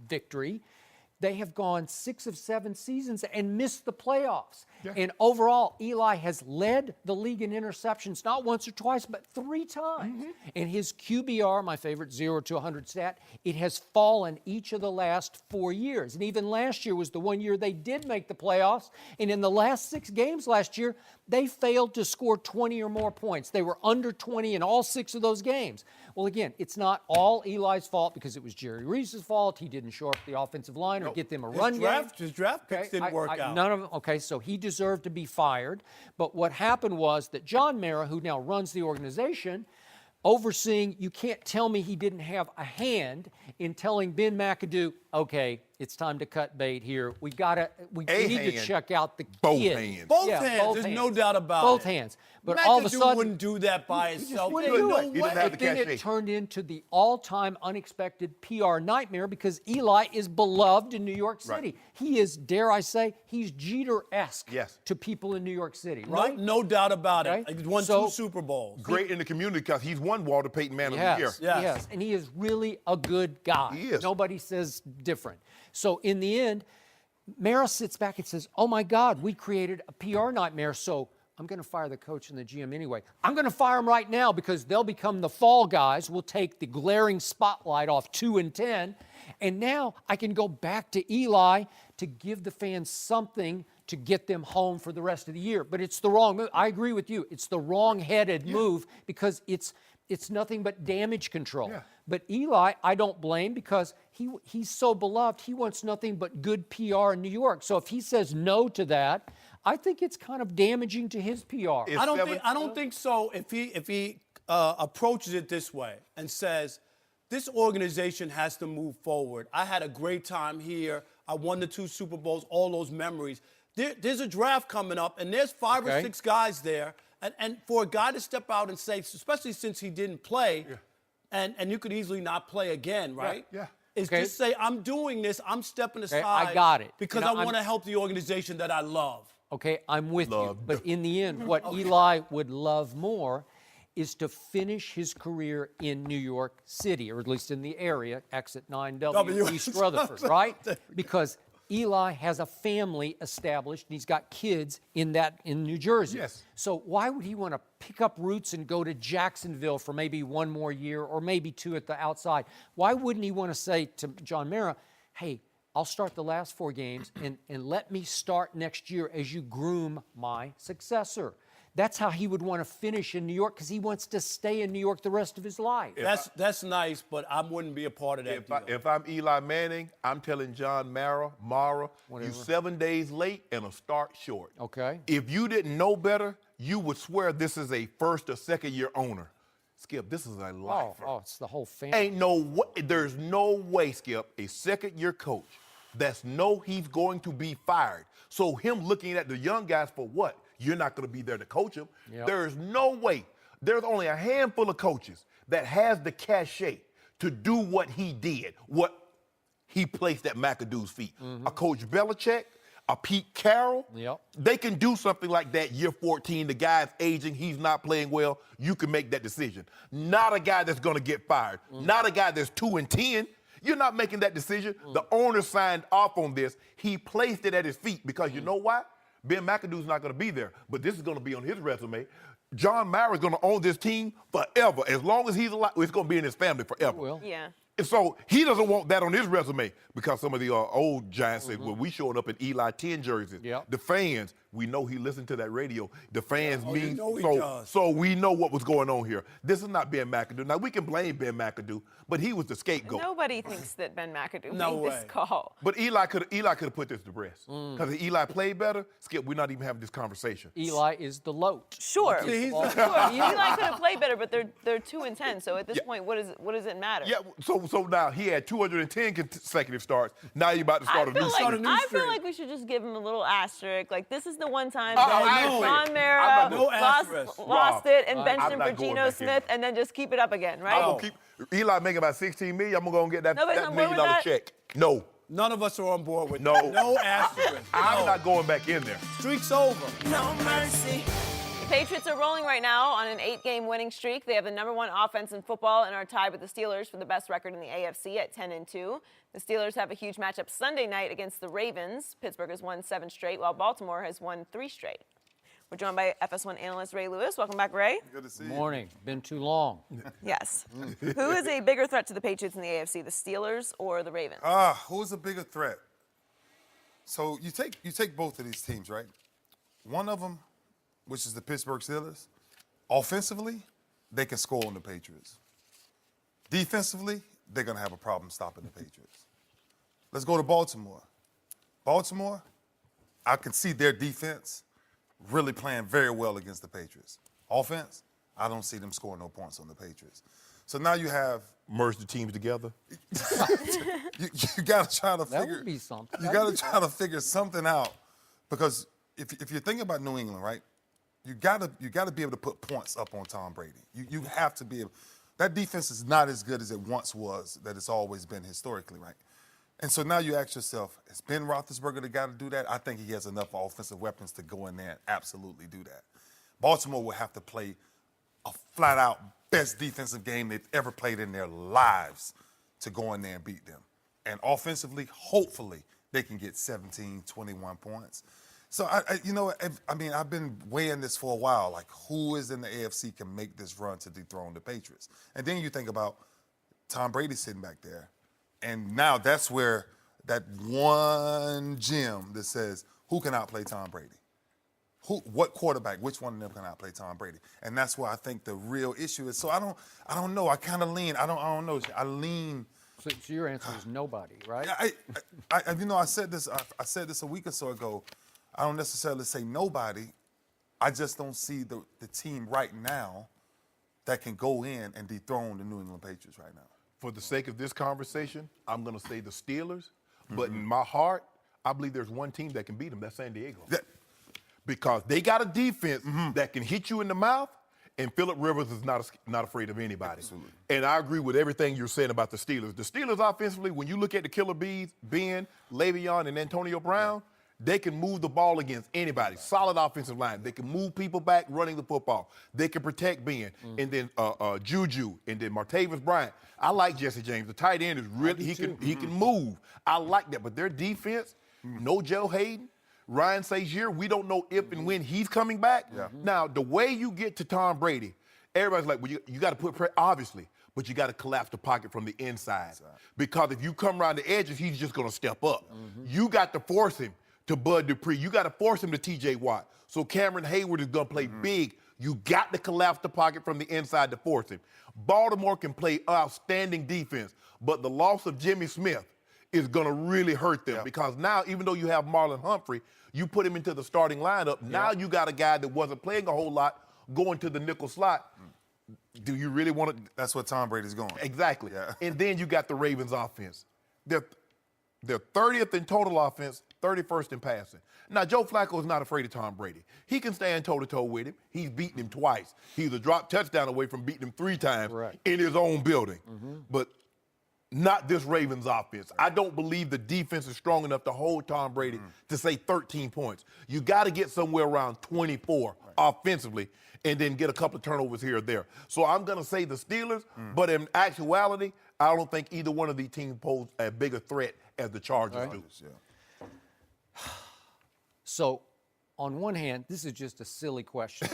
victory, they have gone 6 of 7 seasons and missed the playoffs. Yeah. And overall, Eli has led the league in interceptions, not once or twice, but 3 times. Mm-hmm. And his QBR, my favorite 0 to 100 stat, it has fallen each of the last 4 years. And even last year was the one year they did make the playoffs. And in the last 6 games last year, they failed to score 20 or more points. They were under 20 in all 6 of those games. Well, again, it's not all Eli's fault because it was Jerry Reese's fault. He didn't shore up the offensive line or get them a run game. His draft picks didn't work out. None of them. Okay, so he deserved to be fired. But what happened was that John Mara, who now runs the organization, overseeing, you can't tell me he didn't have a hand in telling Ben McAdoo, okay, it's time to cut bait here. We need to check out the both kid. Hands. Both hands. There's no doubt about both it. Both hands. But McAdoo all of a sudden, wouldn't do that by himself. He wouldn't do it. He didn't have But the then cachet. it turned into the all-time unexpected PR nightmare because Eli is beloved in New York City. Right. He is, dare I say, he's Jeter-esque Yes. to people in New York City, right? No doubt about it. Okay. He won 2 Super Bowls. Great in the community because he's won Walter Payton Man of the Year. Yes, and he is really a good guy. He is. Nobody says different. So in the end, Mara sits back and says, oh my God, we created a PR nightmare, so I'm going to fire the coach and the GM anyway. I'm going to fire them right now because they'll become the fall guys. We'll take the glaring spotlight off 2 and 10. And now I can go back to Eli to give the fans something to get them home for the rest of the year. But it's the wrong move. I agree with you. It's the wrong-headed move because it's nothing but damage control. Yeah. But Eli, I don't blame because he's so beloved. He wants nothing but good PR in New York. So if he says no to that, I think it's kind of damaging to his PR. I don't think so. If he approaches it this way and says, this organization has to move forward. I had a great time here. I won the 2 Super Bowls, all those memories. There's a draft coming up, and there's 5 or 6 guys there. And for a guy to step out and say, especially since he didn't play, and you could easily not play again, right? Yeah. Is just say, I'm doing this, I'm stepping aside. I got it. Because I want to help the organization that I love. Okay, I'm with you. But in the end, what Eli would love more is to finish his career in New York City, or at least in the area, exit 9W, East Rutherford, right? Because Eli has a family established, and he's got kids in New Jersey. Yes. So why would he want to pick up roots and go to Jacksonville for maybe 1 more year or maybe 2 at the outside? Why wouldn't he want to say to John Mara, hey, I'll start the last 4 games and let me start next year as you groom my successor? That's how he would want to finish in New York because he wants to stay in New York the rest of his life. That's nice, but I wouldn't be a part of that deal. If I'm Eli Manning, I'm telling John Mara, you 7 days late and a start short. Okay. If you didn't know better, you would swear this is a 1st or 2nd year owner. Skip, this is a lifer. Oh, it's the whole family. There's no way, Skip, a 2nd year coach he's going to be fired. So him looking at the young guys for what? You're not going to be there to coach him. Yep. There's no way. There's only a handful of coaches that has the cachet to do what he did, what he placed at McAdoo's feet. Mm-hmm. A Coach Belichick, a Pete Carroll, they can do something like that year 14. The guy's aging, he's not playing well. You can make that decision. Not a guy that's going to get fired. Mm-hmm. Not a guy that's 2 and 10. You're not making that decision. Mm-hmm. The owner signed off on this. He placed it at his feet because you know why? Ben McAdoo's not going to be there, but this is going to be on his resume. John Mara is going to own this team forever. As long as he's alive, it's going to be in his family forever. Well. Yeah. And so he doesn't want that on his resume because some of the old Giants said, well, we showed up in Eli 10 jerseys. Yep. The fans, We know he listened to that radio. The fans you know he so does. so we know what was going on here. This is not Ben McAdoo. Now we can blame Ben McAdoo, but he was the scapegoat. Nobody thinks that Ben McAdoo No made this way. call. But Eli could have put this to rest. Because if Eli played better, Skip, we're not even having this conversation. Eli is the loat. Sure. He's- Sure. Eli could have played better, but they're 2-10. So at this point, what does it matter? Yeah, so now he had 210 consecutive starts. Now you're about to start a new streak. I feel like we should just give him a little asterisk. Like, this is the one time I that ain't Ron saying- Mara I'm not No asterisk. lost it and benched I'm him not for going Geno back in Smith, there. and then just keep it up again, right? I'm gonna keep Eli making about 16 million. I'm gonna go and get that, Nobody's that on $1 board with million that? check. No. None of us are on board with No. that. No asterisk. I'm No. not going back in there. Streak's over. The Patriots are rolling right now on an 8-game winning streak. They have the #1 offense in football and are tied with the Steelers for the best record in the AFC at 10-2. The Steelers have a huge matchup Sunday night against the Ravens. Pittsburgh has won 7 straight, while Baltimore has won 3 straight. We're joined by FS1 analyst Ray Lewis. Welcome back, Ray. Good to see you. Morning. Been too long. Yes. Who is a bigger threat to the Patriots in the AFC, the Steelers or the Ravens? Who's a bigger threat? So you take both of these teams, right? One of them, which is the Pittsburgh Steelers, offensively, they can score on the Patriots. Defensively, they're going to have a problem stopping the Patriots. Let's go to Baltimore. Baltimore, I can see their defense really playing very well against the Patriots. Offense, I don't see them scoring no points on the Patriots. So now you have Merge the teams together. you got to try to That figure. would be something. You got to try to figure something out, because if you're thinking about New England, right, you got to be able to put points up on Tom Brady. You have to be able. That defense is not as good as it once was. That it's always been historically, right? And so now you ask yourself, is Ben Roethlisberger the guy to do that? I think he has enough offensive weapons to go in there and absolutely do that. Baltimore will have to play a flat-out best defensive game they've ever played in their lives to go in there and beat them. And offensively, hopefully, they can get 17, 21 points. So, I've been weighing this for a while, like who is in the AFC can make this run to dethrone the Patriots? And then you think about Tom Brady sitting back there. And now that's where that one gem that says, who can outplay Tom Brady? What quarterback, which one of them can outplay Tom Brady? And that's where I think the real issue is. So I don't know. I kind of lean. I don't know. I lean. So your answer is nobody, right? I said this. I said this a week or so ago. I don't necessarily say nobody. I just don't see the team right now that can go in and dethrone the New England Patriots right now. For the sake of this conversation, I'm going to say the Steelers. But in my heart, I believe there's one team that can beat them. That's San Diego. Because they got a defense that can hit you in the mouth, and Phillip Rivers is not afraid of anybody. Absolutely. And I agree with everything you're saying about the Steelers. The Steelers offensively, when you look at the killer bees, Ben, Le'Veon, and Antonio Brown, they can move the ball against anybody. Solid offensive line. They can move people back running the football. They can protect Ben. And then Juju, and then Martavis Bryant. I like Jesse James. The tight end is really, he can move. I like that. But their defense, no Joe Hayden, Ryan Shazier, we don't know if and when he's coming back. Yeah. Now, the way you get to Tom Brady, everybody's like, well, you got to put pressure, obviously, but you got to collapse the pocket from the inside. Because if you come around the edges, he's just going to step up. You got to force him to Bud Dupree. You got to force him to T.J. Watt. So Cameron Hayward is going to play big. You got to collapse the pocket from the inside to force him. Baltimore can play outstanding defense, but the loss of Jimmy Smith is going to really hurt them because now, even though you have Marlon Humphrey, you put him into the starting lineup. Now you got a guy that wasn't playing a whole lot going to the nickel slot. Do you really want to? That's where Tom Brady's going. Exactly. Yeah. And then you got the Ravens offense. They're 30th in total offense, 31st in passing. Now, Joe Flacco is not afraid of Tom Brady. He can stand toe-to-toe with him. He's beaten him twice. He's a drop touchdown away from beating him 3 times in his own building. But not this Ravens offense. I don't believe the defense is strong enough to hold Tom Brady to say 13 points. You got to get somewhere around 24 offensively and then get a couple of turnovers here or there. So I'm going to say the Steelers, but in actuality, I don't think either one of these teams pose a bigger threat as the Chargers do. So, on one hand, this is just a silly question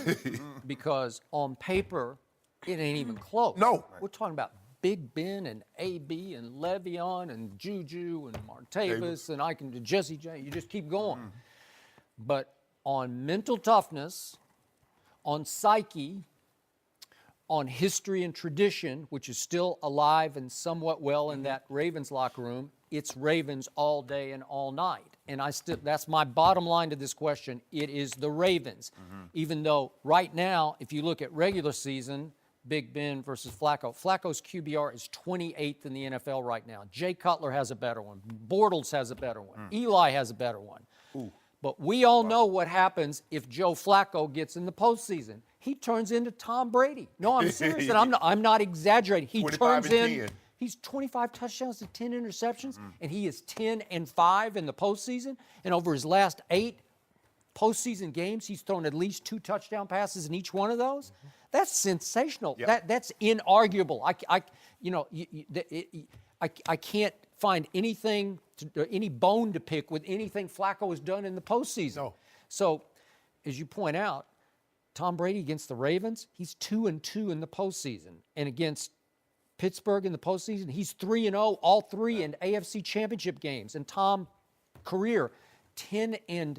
because on paper, it ain't even close. No. We're talking about Big Ben and AB and Le'Veon and Juju and Martavis and I can do Jesse J. You just keep going. But on mental toughness, on psyche, on history and tradition, which is still alive and somewhat well in that Ravens locker room, it's Ravens all day and all night. And that's my bottom line to this question. It is the Ravens. Even though right now, if you look at regular season, Big Ben versus Flacco, Flacco's QBR is 28th in the NFL right now. Jay Cutler has a better one. Bortles has a better one. Eli has a better one. But we all know what happens if Joe Flacco gets in the postseason. He turns into Tom Brady. No, I'm serious, and I'm not exaggerating. He turns in. 10. He's 25 touchdowns to 10 interceptions, and he is 10-5 in the postseason. And over his last 8 postseason games, he's thrown at least 2 touchdown passes in each one of those. That's sensational. Yep. That's inarguable. I can't find any bone to pick with anything Flacco has done in the postseason. No. So, as you point out, Tom Brady against the Ravens, he's 2-2 in the postseason, and against Pittsburgh in the postseason, he's 3-0, all 3 in AFC Championship games. And Tom, career 10-2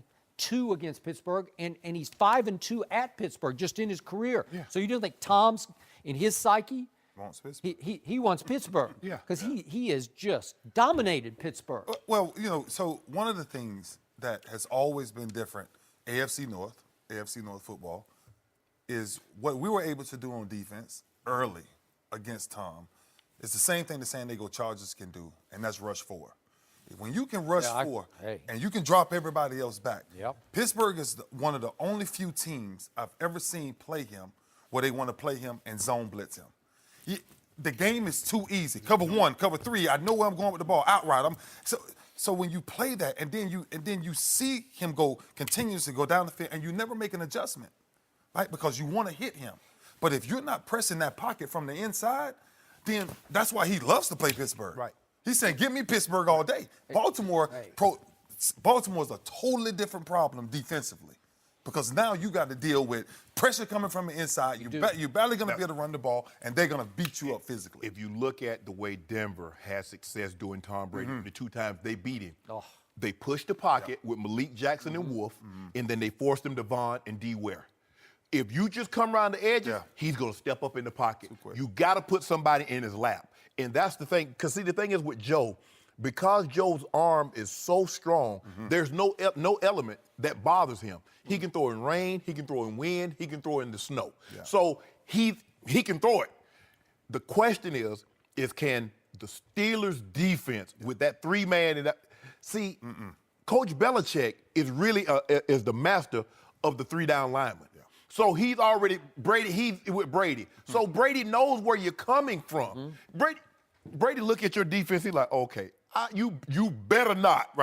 against Pittsburgh, and he's 5-2 at Pittsburgh just in his career. Yeah. So you don't think Tom's in his psyche? Wants Pittsburgh. He wants Pittsburgh. Yeah. Because he has just dominated Pittsburgh. Well, so one of the things that has always been different, AFC North football, is what we were able to do on defense early against Tom is the same thing the San Diego Chargers can do, and that's rush 4. When you can rush 4 and you can drop everybody else back, Pittsburgh is one of the only few teams I've ever seen play him where they want to play him and zone blitz him. The game is too easy. Cover 1, cover 3. I know where I'm going with the ball. Outright. So when you play that and then you see him continuously go down the field and you never make an adjustment, right? Because you want to hit him. But if you're not pressing that pocket from the inside, then that's why he loves to play Pittsburgh. Right. He's saying, give me Pittsburgh all day. Baltimore's a totally different problem defensively because now you got to deal with pressure coming from the inside. You're barely going to be able to run the ball, and they're going to beat you up physically. If you look at the way Denver had success doing Tom Brady, the 2 times they beat him, they pushed the pocket with Malik Jackson and Wolf, and then they forced him to Vaughn and D. Ware. If you just come around the edges, he's going to step up in the pocket. You got to put somebody in his lap. And that's the thing. Because, see, the thing is with Joe, because Joe's arm is so strong, there's no element that bothers him. He can throw in rain. He can throw in wind. He can throw in the snow. Yeah. So he can throw it. The question is can the Steelers' defense with that 3-man and that – see, Coach Belichick is really is the master of the 3-down lineman. So he's already he's with Brady. So Brady knows where you're coming from. Brady look at your defense, he's like, okay, you better not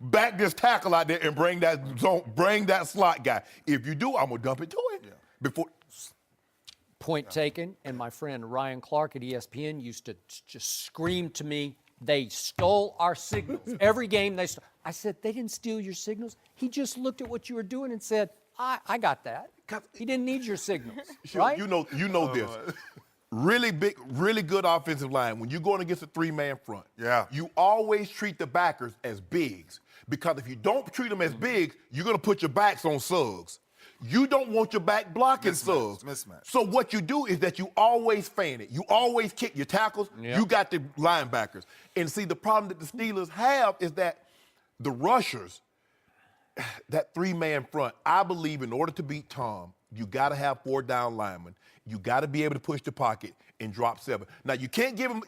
back this tackle out there and bring that slot guy. If you do, I'm gonna dump it to him. Before Point taken, and my friend Ryan Clark at ESPN used to just scream to me, they stole our signals. Every game they stole. I said, they didn't steal your signals. He just looked at what you were doing and said, I got that. He didn't need your signals, right? You know this. Really big, really good offensive line. When you're going against a 3-man front, you always treat the backers as bigs. Because if you don't treat them as bigs, you're going to put your backs on Suggs. You don't want your back blocking Suggs. Mismatch. So what you do is that you always fan it. You always kick your tackles. You got the linebackers. And see, the problem that the Steelers have is that the rushers, that 3-man front, I believe in order to beat Tom, you got to have 4-down linemen. You got to be able to push the pocket and drop 7. Now, you can't give him,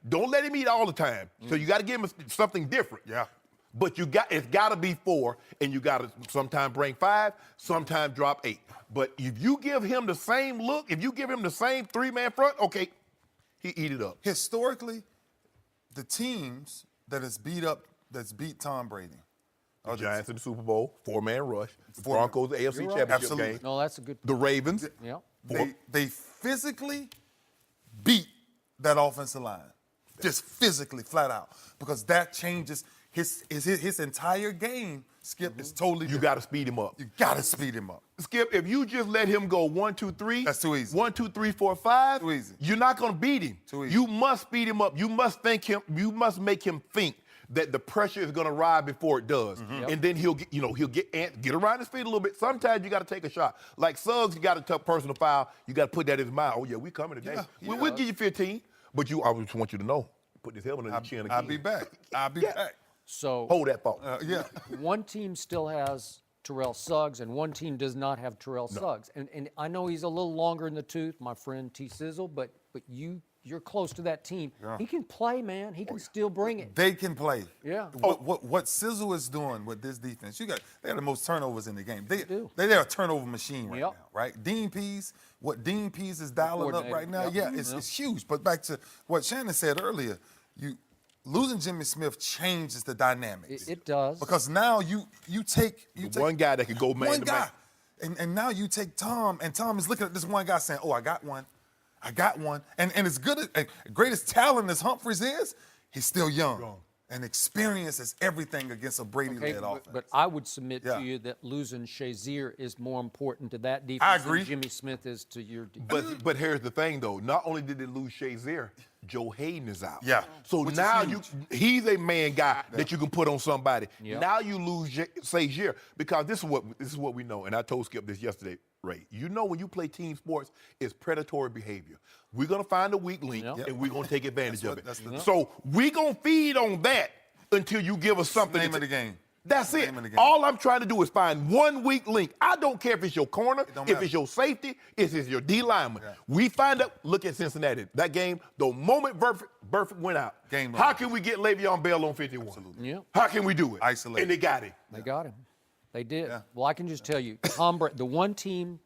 don't let him eat all the time. So you got to give him something different. Yeah. But it's got to be 4, and you got to sometimes bring 5, sometimes drop 8. But if you give him the same look, if you give him the same 3-man front, okay, he eat it up. Historically, the teams that's beat Tom Brady, The Giants in the Super Bowl, 4-man rush. The Broncos, the AFC Championship game. No, that's a good. The Ravens. They physically beat that offensive line, just physically, flat out, because that changes his entire game. Skip is totally different. You got to speed him up. You got to speed him up. Skip, if you just let him go 1, 2, 3. That's too easy. 1, 2, 3, 4, 5. Too easy. You're not going to beat him. Too easy. You must speed him up. You must make him think that the pressure is going to rise before it does. And then he'll get, get around his feet a little bit. Sometimes you got to take a shot. Like Suggs, you got a tough personal foul. You got to put that in his mind. Oh, yeah, we coming today. Yeah, We'll give you 15. But I just want you to know, put this helmet on your chin again. I'll be back. I'll be back. So Hold that thought. Yeah. one team still has Terrell Suggs, and one team does not have Terrell Suggs. And I know he's a little longer in the tooth, my friend T. Sizzle, but you're close to that team. Yeah. He can play, man. He can still bring it. They can play. Yeah. What Sizzle is doing with this defense, they have the most turnovers in the game. do. They're a turnover machine right Yep. now, right? Dean Pease, what Dean Pease is dialing up right now, Coordinator. Yep. it's huge. But back to what Shannon said earlier, losing Jimmy Smith changes the dynamics. It does. Because now you take one guy that can go man one to guy, man. and now you take Tom, and Tom is looking at this one guy saying, "Oh, I got one." And as great as talent as Humphries is, he's still young. And experience is everything against a Brady-led offense. But I would submit Yeah. to you that losing Shazier is more important to that defense I agree. than Jimmy Smith is to your defense. But here's the thing, though. Not only did they lose Shazier, Joe Hayden is out. Yeah. So Which is now huge. he's a man guy that you can put on somebody. Yep. Now you lose Shazier because this is what we know. And I told Skip this yesterday, Ray. You know when you play team sports, it's predatory behavior. We're gonna find a weak link Yep. and we're gonna take advantage of it. That's the- So we're gonna feed on that until you give us something. Name of the game. That's it. Name of the game. All I'm trying to do is find one weak link. I don't care if it's your corner, don't if matter. it's your safety, if it's your D lineman. Yeah. We find out, look at Cincinnati. That game, the moment Burfict went out, Game how over. can we get Le'Veon Bell on 51? Absolutely. Yeah. How can we do it? Isolate. And they got him. They got him. They did. Yeah. Well, I can just tell you, the one team,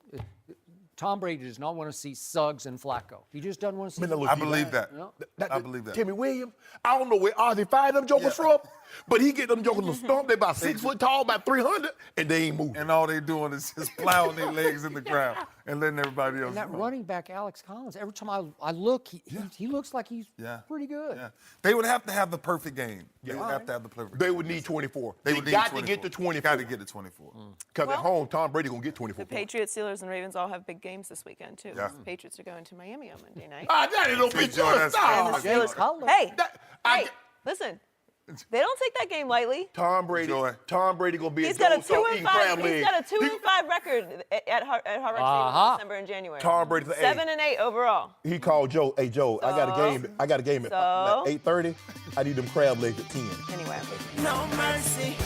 Tom Brady does not want to see Suggs and Flacco. He just doesn't want to see Man, that them. look I believe that. Yeah. I believe that. Timmy Williams, I don't know where Ozzie fired them jokers from, but he get them jokers to stomp. They about 6 foot tall, about 300, and they ain't moving. And all they doing is just plowing their legs in the ground and letting everybody else And that run. running back, Alex Collins, every time I look, he looks like he's Yeah. pretty good. Yeah. They would have to have the perfect game. They would have to have the perfect They game. would need 24. They They would need got 24. to get to 24. Got to get to 24. Because at home, Tom Brady going to get 24 The points. Patriots, Steelers, and Ravens all have big games this weekend, too. Yeah. Patriots are going to Miami on Monday night. That ain't no big Joy, deal. that's Stop. crazy. James Cutler. Hey, I- hey, listen. They don't take that game lightly. Tom Brady Joy. Gonna be He's got a Joe Soto eating crab 2-5. He's legs. got a 2-5 record at Hard Rock Stadium in December and January. Tom Brady's an 7-8 overall. He called Joe. Hey Joe, I got a game at So? 8:30. I need them crab legs at 10. Anyway. No mercy.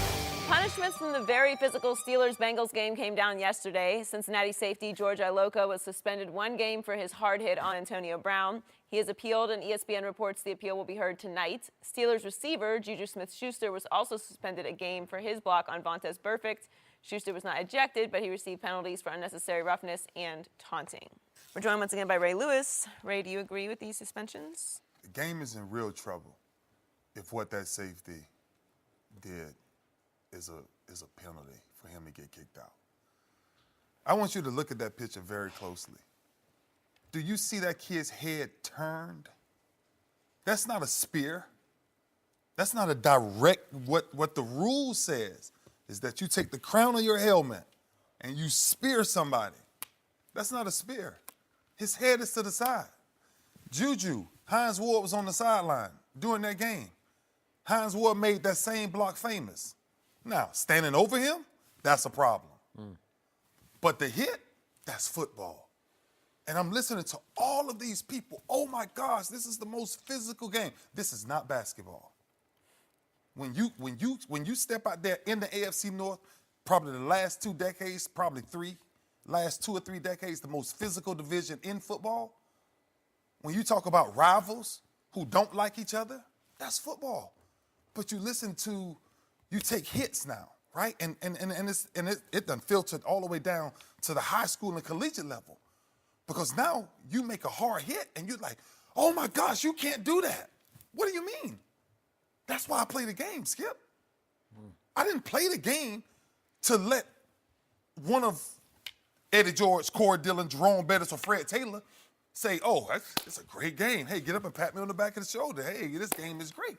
Punishments from the very physical Steelers-Bengals game came down yesterday. Cincinnati safety George Iloka was suspended 1 game for his hard hit on Antonio Brown. He has appealed, and ESPN reports the appeal will be heard tonight. Steelers receiver Juju Smith-Schuster was also suspended a game for his block on Vontaze Burfict. Schuster was not ejected, but he received penalties for unnecessary roughness and taunting. We're joined once again by Ray Lewis. Ray, do you agree with these suspensions? The game is in real trouble if what that safety did is a penalty for him to get kicked out. I want you to look at that picture very closely. Do you see that kid's head turned? That's not a spear. That's not a direct, what the rule says is that you take the crown of your helmet and you spear somebody. That's not a spear. His head is to the side. Juju, Hines Ward was on the sideline during that game. Hines Ward made that same block famous. Now, standing over him, that's a problem. But the hit, that's football. And I'm listening to all of these people. Oh my gosh, this is the most physical game. This is not basketball. When you step out there in the AFC North, probably the last 2 decades, probably 3, last 2 or 3 decades, the most physical division in football. When you talk about rivals who don't like each other, that's football. But you take hits now, right? And it done filtered all the way down to the high school and collegiate level. Because now you make a hard hit and you're like, oh my gosh, you can't do that. What do you mean? That's why I play the game, Skip. I didn't play the game to let one of Eddie George, Corey Dillon, Jerome Bettis, or Fred Taylor say, oh, it's a great game. Hey, get up and pat me on the back of the shoulder. Hey, this game is great.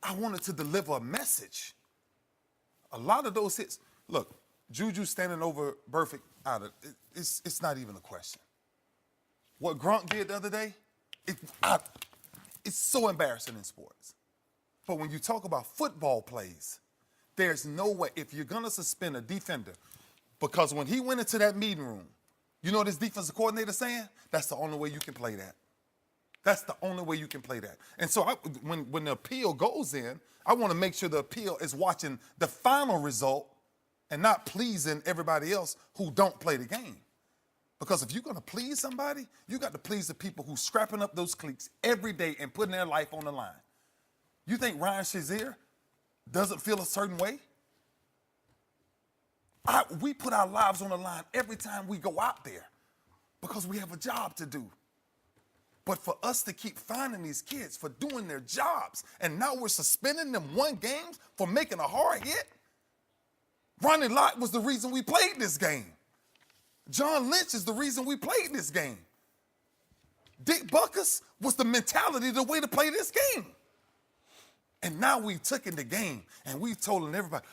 I wanted to deliver a message. A lot of those hits, look, Juju standing over Burfict out of it's not even a question. What Gronk did the other day, it's so embarrassing in sports. But when you talk about football plays, there's no way, if you're going to suspend a defender, because when he went into that meeting room, you know what his defensive coordinator saying? That's the only way you can play that. That's the only way you can play that. And so when the appeal goes in, I want to make sure the appeal is watching the final result and not pleasing everybody else who don't play the game. Because if you're going to please somebody, you got to please the people who's scrapping up those cleats every day and putting their life on the line. You think Ryan Shazier doesn't feel a certain way? We put our lives on the line every time we go out there because we have a job to do. But for us to keep finding these kids for doing their jobs, and now we're suspending them 1 game for making a hard hit? Ronnie Lott was the reason we played this game. John Lynch is the reason we played this game. Dick Buckus was the mentality, the way to play this game. And now we took in the game and we told everybody,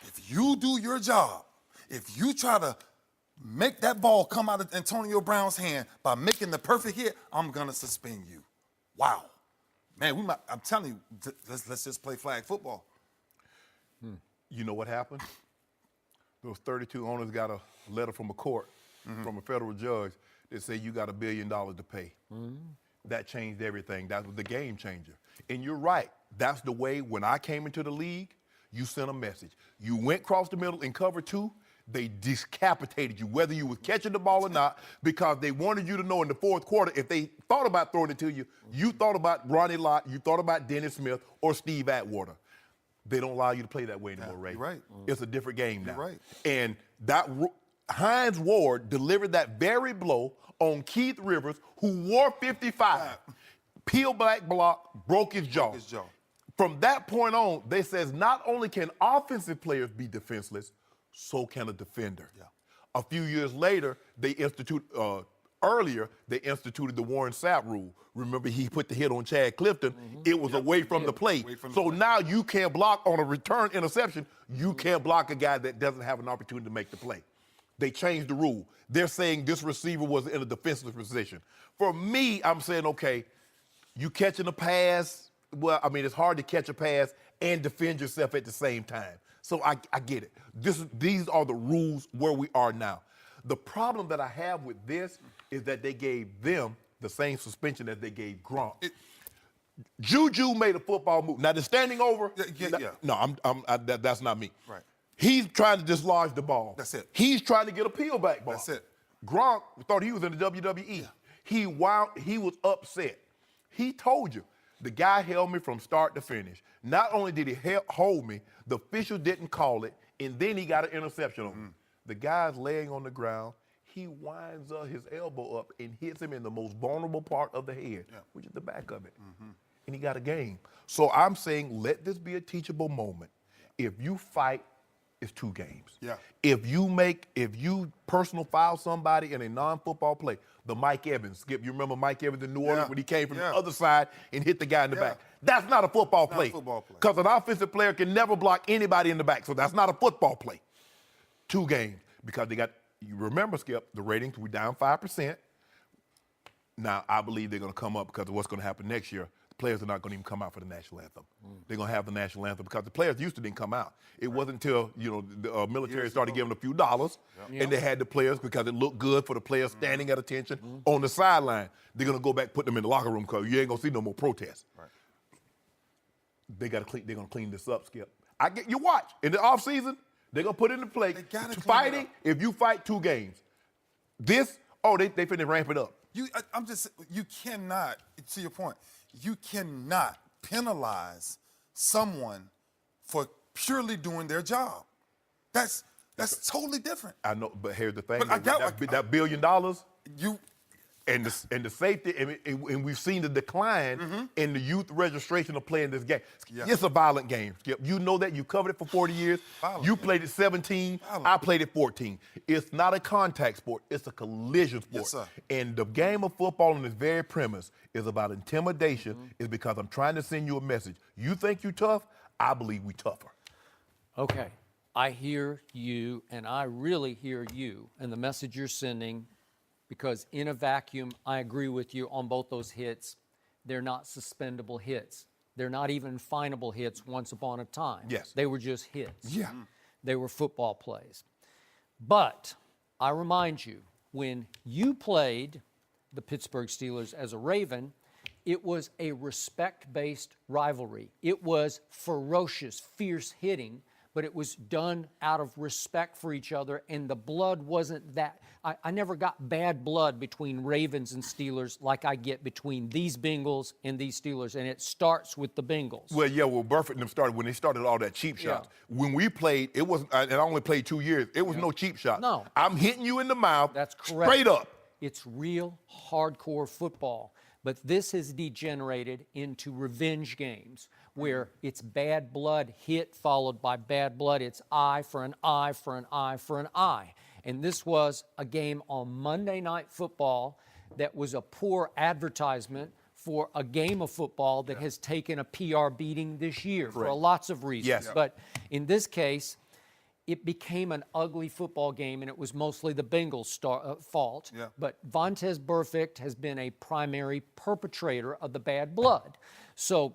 if you do your job, if you try to make that ball come out of Antonio Brown's hand by making the perfect hit, I'm going to suspend you. Wow. Man, I'm telling you, let's just play flag football. You know what happened? Those 32 owners got a letter from a court, from a federal judge, that said you got $1 billion to pay. That changed everything. That was the game changer. And you're right. That's the way when I came into the league, you sent a message. You went across the middle in cover 2, they decapitated you, whether you was catching the ball or not, because they wanted you to know in the fourth quarter, if they thought about throwing it to you, you thought about Ronnie Lott, you thought about Dennis Smith or Steve Atwater. They don't allow you to play that way anymore, Ray. You're right. It's a different game now. You're right. And that Hines Ward delivered that very blow on Keith Rivers, who wore 55. Peel back block, broke his jaw. From that point on, they says not only can offensive players be defenseless, so can a defender. A few years later, they instituted the Warren Sapp rule. Remember, he put the hit on Chad Clifton. It was away from the plate. So now you can't block on a return interception. You can't block a guy that doesn't have an opportunity to make the play. They changed the rule. They're saying this receiver was in a defensive position. For me, I'm saying, okay, you catching a pass. Well, I mean, it's hard to catch a pass and defend yourself at the same time. So I get it. These are the rules where we are now. The problem that I have with this is that they gave them the same suspension that they gave Gronk. Juju made a football move. Now, they're standing over. No, that's not me. Right. He's trying to dislodge the ball. That's it. He's trying to get a peel back ball. That's it. Gronk thought he was in the WWE. He was upset. He told you, the guy held me from start to finish. Not only did he hold me, the official didn't call it, and then he got an interception on me. The guy's laying on the ground. He winds up his elbow up and hits him in the most vulnerable part of the head, which is the back of it. And he got a game. So I'm saying let this be a teachable moment. If you fight, it's 2 games. If you personal foul somebody in a non-football play, the Mike Evans, Skip, you remember Mike Evans in New Orleans when he came from the other side and hit the guy in the back? That's not a football play. Because an offensive player can never block anybody in the back, so that's not a football play. 2 games, because you remember, Skip, the ratings were down 5%. Now, I believe they're going to come up because of what's going to happen next year. The players are not going to even come out for the national anthem. They're going to have the national anthem because the players used to didn't come out. It wasn't until, the military started giving a few dollars and they had the players because it looked good for the players standing at attention on the sideline. They're going to go back, put them in the locker room because you ain't going to see no more protests. They're going to clean this up, Skip. You watch. In the offseason, they're going to put it into play. Fighting, if you fight 2 games. They finna ramp it up. You cannot, to your point, you cannot penalize someone for purely doing their job. That's totally different. I know, but here's the thing. But that $1 billion, and the safety, and we've seen the decline in the youth registration of playing this game. It's a violent game, Skip. You know that. You covered it for 40 years. You played it 17. I played it 14. It's not a contact sport. It's a collision sport. Yes, sir. And the game of football in its very premise is about intimidation. Is because I'm trying to send you a message. You think you tough? I believe we tougher. Okay. I hear you, and I really hear you and the message you're sending. Because in a vacuum, I agree with you on both those hits. They're not suspendable hits. They're not even finable hits once upon a time. Yes. They were just hits. Yeah. They were football plays. But I remind you, when you played the Pittsburgh Steelers as a Raven, it was a respect-based rivalry. It was ferocious, fierce hitting, but it was done out of respect for each other, and the blood wasn't that. I never got bad blood between Ravens and Steelers like I get between these Bengals and these Steelers, and it starts with the Bengals. Well, yeah, Burfict and them started when they started all that cheap shots. When we played, it was, and I only played 2 years, it was no cheap shot. No. I'm hitting you in the mouth. That's correct. Straight up. It's real hardcore football. But this has degenerated into revenge games where it's bad blood hit followed by bad blood. It's eye for an eye for an eye for an eye. And this was a game on Monday Night Football that was a poor advertisement for a game of football that has taken a PR beating this year for lots of reasons. Yes. But in this case, it became an ugly football game, and it was mostly the Bengals' fault. Yeah. But Vontaze Burfict has been a primary perpetrator of the bad blood. So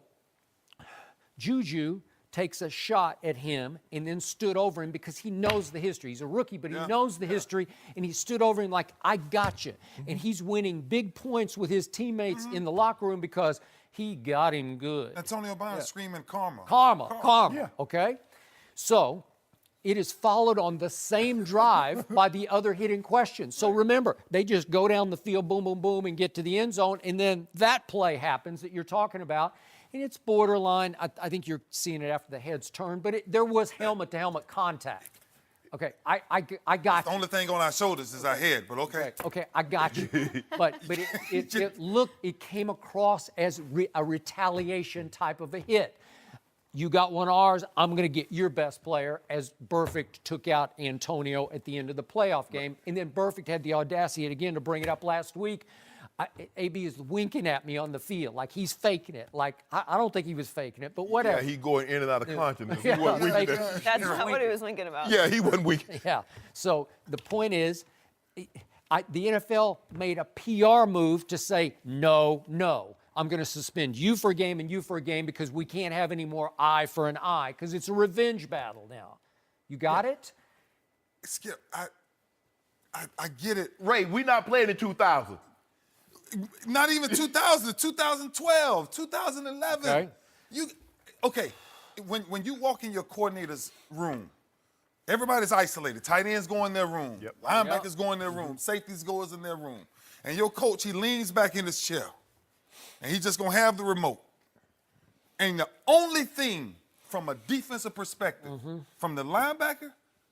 Juju takes a shot at him and then stood over him because he knows the history. He's a rookie, but he knows the history, and he stood over him like, I got you. And he's winning big points with his teammates in the locker room because he got him good. Antonio Brown screaming karma. Karma, okay? So it is followed on the same drive by the other hit in question. So remember, they just go down the field, boom, boom, boom, and get to the end zone, and then that play happens that you're talking about, and it's borderline. I think you're seeing it after the head's turned, but there was helmet-to-helmet contact. Okay, I got The you. only thing on our shoulders is our head, but okay. Okay, I got you. But it came across as a retaliation type of a hit. You got one of ours, I'm going to get your best player, as Burfict took out Antonio at the end of the playoff game. And then Burfict had the audacity again to bring it up last week. AB is winking at me on the field like he's faking it. Like, I don't think he was faking it, but whatever. Yeah, he going in and out of consciousness. Yeah, He wasn't winking faking at- it. That's not what he was thinking about. Yeah, he wasn't winking. Yeah. So the point is, the NFL made a PR move to say, no, I'm going to suspend you for a game and you for a game because we can't have any more eye for an eye because it's a revenge battle now. You got it? Skip, I get it. Ray, we not playing in 2000. Not even 2000, 2012, 2011. Okay. When you walk in your coordinator's room, everybody's isolated. Tight ends go in their room. Linebackers go in their room. Safeties goes in their room. And your coach, he leans back in his chair. And he's just going to have the remote. And the only thing from a defensive perspective, from the linebacker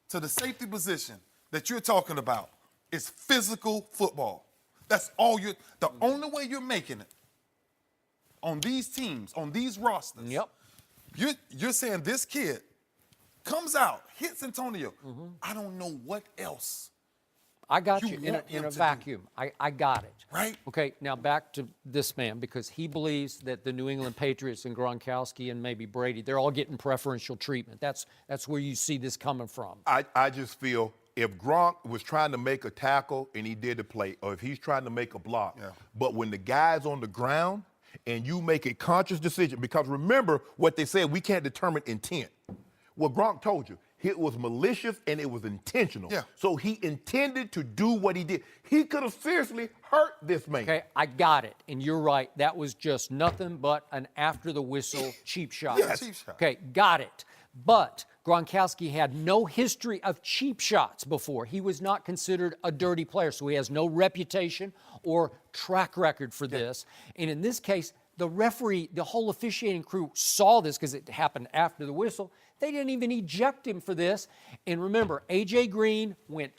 to the safety position that you're talking about is physical football. That's all the only way you're making it on these teams, on these rosters. You're saying this kid comes out, hits Antonio. I don't know what else. I got You you in want him a to do. vacuum. I got it. Right. Okay, now back to this man, because he believes that the New England Patriots and Gronkowski and maybe Brady, they're all getting preferential treatment. That's where you see this coming from. I just feel if Gronk was trying to make a tackle and he did the play, or if he's trying to make a block, but when the guy's on the ground and you make a conscious decision, because remember what they said, we can't determine intent. Well, Gronk told you, it was malicious and it was intentional. So he intended to do what he did. He could have seriously hurt this man. Okay, I got it. And you're right. That was just nothing but an after-the-whistle cheap shot. Cheap shot. Okay, got it. But Gronkowski had no history of cheap shots before. He was not considered a dirty player, so he has no reputation or track record for this. And in this case, the referee, the whole officiating crew saw this because it happened after the whistle. They didn't even eject him for this. And remember, A.J. Green went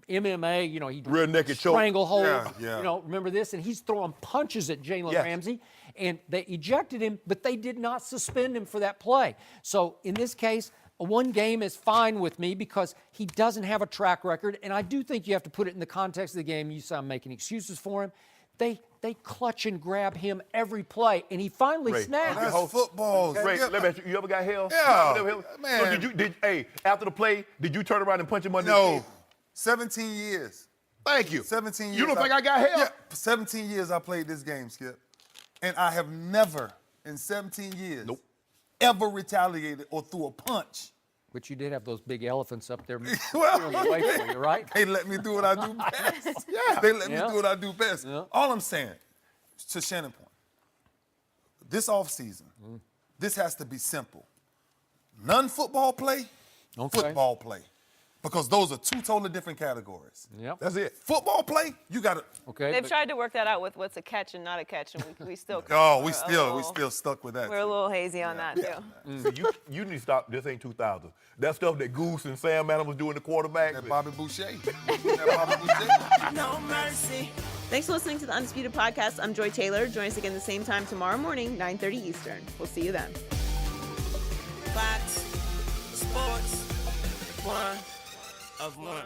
MMA, he Rear naked choke. stranglehold. Yeah. Remember this? And he's throwing punches at Jalen Ramsey. And they ejected him, but they did not suspend him for that play. So in this case, one game is fine with me because he doesn't have a track record. And I do think you have to put it in the context of the game. You say I'm making excuses for him. They clutch and grab him every play, and he finally snaps. That's football. Ray, let me ask you, you ever got held? Yeah, man. So after the play, did you turn around and punch him under the No. chin? 17 years. Thank you. 17 years. You don't think I got held? Yeah, 17 years I played this game, Skip. And I have never in 17 years Nope. ever retaliated or threw a punch. But you did have those big elephants up there Well, clearing the way for you, right? They let me do what I do best. Yeah. They let me do what I do best. Yeah. All I'm saying, to Shannon point, this offseason, this has to be simple. None football play, Okay. football play. Because those are two totally different categories. Yep. That's it. Football play, you got to. Okay. They've but- tried to work that out with what's a catch and not a catch, and we still. Oh, we're we a still little- stuck with that. We're a little hazy on that too. See, you need to stop. This ain't 2000. That stuff that Goose and Sam Manning was doing the quarterback. That Bobby Boucher. That Bobby Boucher. No mercy. Thanks for listening to the Undisputed Podcast. I'm Joy Taylor. Join us again the same time tomorrow morning, 9:30 Eastern. We'll see you then. Fox Sports 1 of 1.